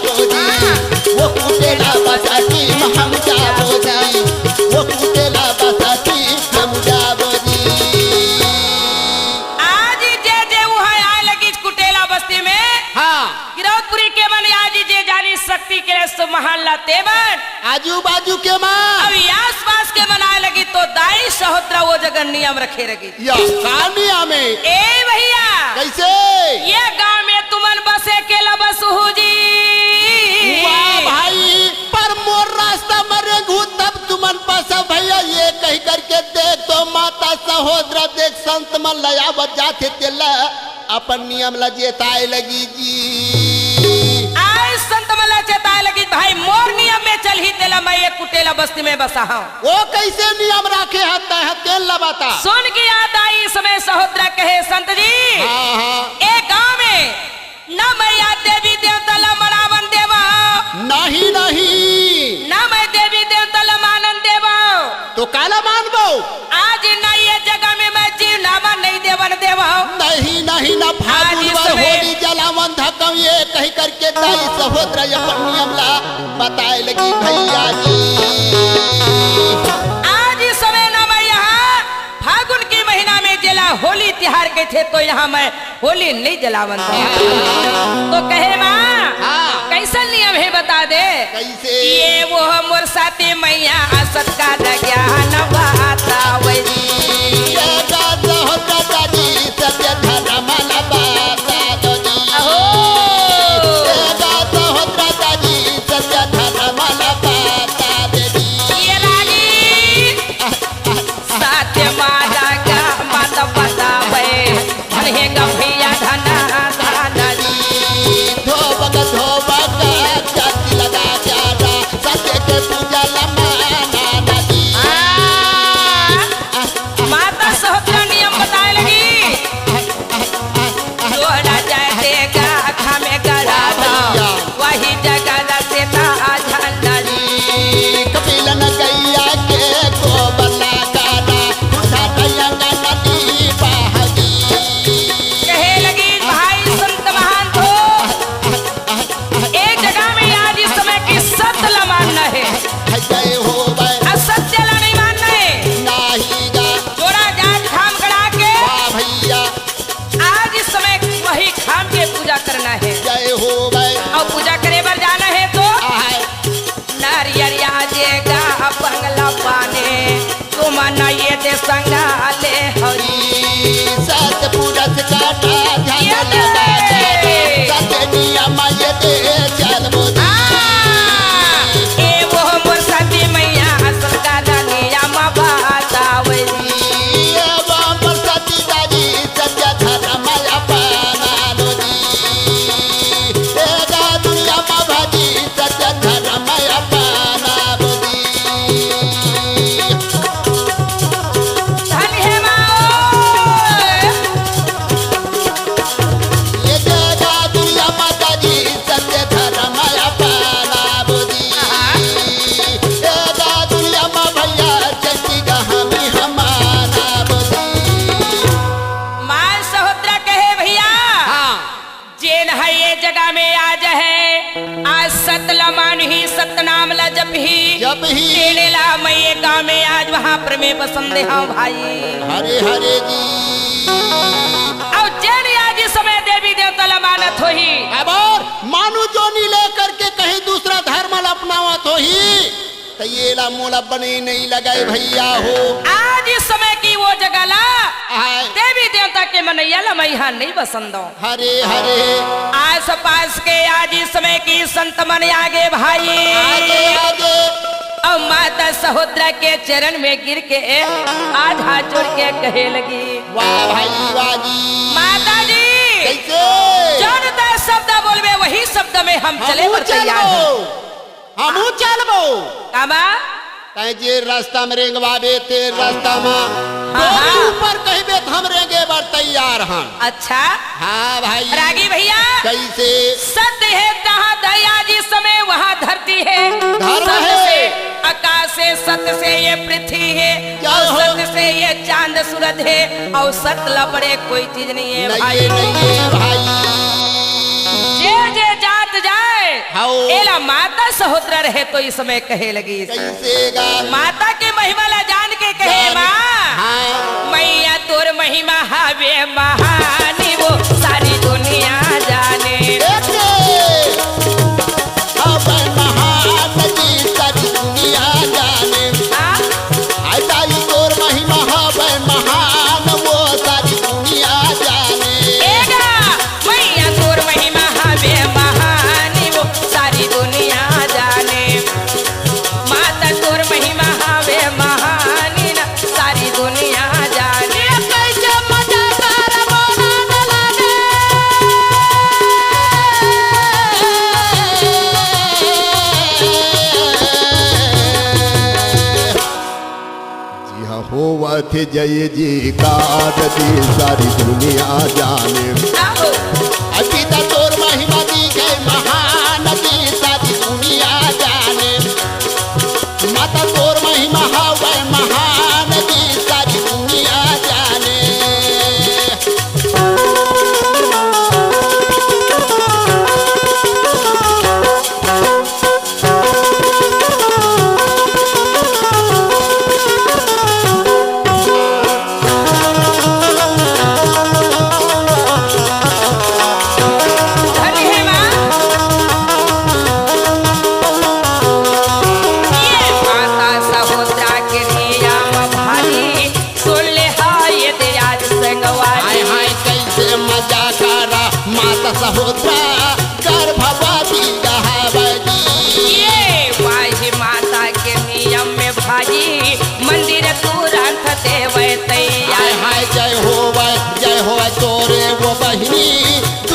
जाबो जी वो कुटेला बसाती हम जाबो जी वो कुटेला बसाती हम जाबो जी। आज जे वहाँ आए लगी कुटेला बस्ती में हाँ गिरौदपुरी के मन आज जे जानी शक्ति के महल्ला तेवन आजू बाजू के माँ अभी आस पास के बनाए लगी तो दाई सहोत्रा वो जगह नियम रखे लगी या कानिया में ए भैया कैसे ये गांव में तुमन बसे के लबसू जी वाह भाई पर मोर रास्ता मरे घू तब तुमन बसा भैया ये कही करके देख तो माता सहोदरा देख संत मन लया जाते तेला अपन नियम ला जेताए लगी जी आज संत मला चेताए लगी भाई मोर नियम में चल ही तेला मैं ये कुटेला बस्ती में बसा हूँ वो कैसे नियम रखे हता है तेल लबाता सुन की याद आई समय सहोदरा कहे संत जी हाँ हाँ एक गांव में न मैया देवी देवता ला मनावन देवा नहीं नहीं न मैं देवी देवता ला मानन देवा तो काला मानबो आज न ये जगह में मैं जीव नामा नहीं देवन देवा नहीं नहीं ना फागुन वर होली जलावन धकम ये कही करके दाई सहोदरा अपन नियम ला बताए लगी भैया जी आज इस समय ना मैं यहाँ फागुन के महीना में जला होली त्योहार के थे तो यहाँ मैं होली नहीं जलावन तो कहे माँ हाँ। कैसा नियम है बता दे कैसे ये वो मोर साथी मैया असत का ज्ञान बाता वही ये गात होता दादी सत्य धर्म ला बाता दादी अहो ये गात होता दादी सत्य धर्म ला बाता दादी ये रानी साथी मारा का मत बतावे भले गभिया धना धोबक जाति लगा जारा सत्य के पूजा लमाना नदी माता सहोदरा नियम बताए लगी जोड़ा जाए देगा खामे करा दो वही जगह से झंडली कपिलन गैया के गोबर लगाना खुदा दयंगा नदी बहगी कहे लगी भाई संत महान हो एक जगह में आज इस समय की सत्य ला मानना है जय हो भाई असत्य ला नहीं मानना है नाही गा जोड़ा जात खाम गड़ा के वाह भैया आज इस समय वही खाम के पूजा करना है जय हो भाई और पूजा करे बर जाना है तो आए नारियल आजेगा बंगला पाने तुम न ये दे संगाले हरी सतपुरस काटा ये ध्यान दे। लगा सत्य नियम ये दे चल मोदी ए वो मोर साथी मैया असल का नियम बतावली ये बापर सती दादी सत्य धर्म अपना नदी ये गा दुनिया में भाजी सत्य धर्म अपना नदी धन है माओ ये जगा दुनिया में दादी सत्य धर्म अपना नदी ये गा दुनिया में भैया चंदी गहमी हमारा नदी मां सहोदरा कहे भैया हाँ जेन है ये जगह में आज है आज सतला मान ही सतनाम ला जप ही जब ही तेरे ला मैं ये गाँव में आज वहाँ पर मैं पसंद हूँ भाई हरे हरे जी और जेन आज इस समय देवी देवता ला मानत हो ही अब और मानु जोनी लेकर के कहीं दूसरा धर्म अपनावा तो ही तो ये ला मोला बने नहीं लगाए भैया हो आज इस समय की वो जगह ला आए देवी देवता के मनैया ला मैं यहाँ नहीं पसंद हूँ हरे हरे आस पास के आज इस समय की संत मन आगे भाई आगे आगे और माता सहोदरा के चरण में गिर के आज हाथ जोड़ के कहे लगी वाह भाई वाजी माता जी कैसे जानता शब्द बोलबे वही शब्द में हम चले पर तैयार हैं हमू चलबो कामा कहीं जे रास्ता में रेंगवाबे ते रास्ता में हाँ। ऊपर कहिबे तो हम रेंगे बार तैयार हम अच्छा हाँ भाई रागी भैया कैसे सत्य है जहाँ दया जिस समय वहाँ धरती है धर्म सत्य है। से आकाश से सत्य से ये पृथ्वी है क्या और हो? सत्य से ये चांद सूरज है और सत्य लबड़े कोई चीज नहीं है भाई नहीं है भाई जे जे जात जाए हाओ। एला माता सहोदरा रहे तो इस समय कहे लगी कैसे गा माता के महिमा ला जान के कहे जान। माँ हाँ मैया तोर महिमा हावे महानी वो सारी दुनिया जाने अब महान जी सारी दुनिया जाने हाँ? आई तोर महिमा हवे महान वो सारी दुनिया जाने एगा मैया तोर महिमा हावे महानी वो सारी दुनिया जाने माता तोर महिमा हावे महानी ना सारी दुनिया जाने कैसे मजा कर बोलाने लगे जी हाँ होवत जय जी का सारी दुनिया जाने आओ। अभी तक तोर महिमा दी गई महान दी सारी दुनिया जाने माता तोर महिमा हवे महान दी सारी दुनिया जाने धन्य है माँ। ये माता सहोदरा के नियम भारी सुन ले हाय दयाज संगवारी हाय हाय कैसे मजा करा माता सहोदरा गर्भवती गहावती ये वाही माता के नियम में भाई मंदिर तुरंत देवे हाय तैयार हाय जय होवे तोरे वो बहिनी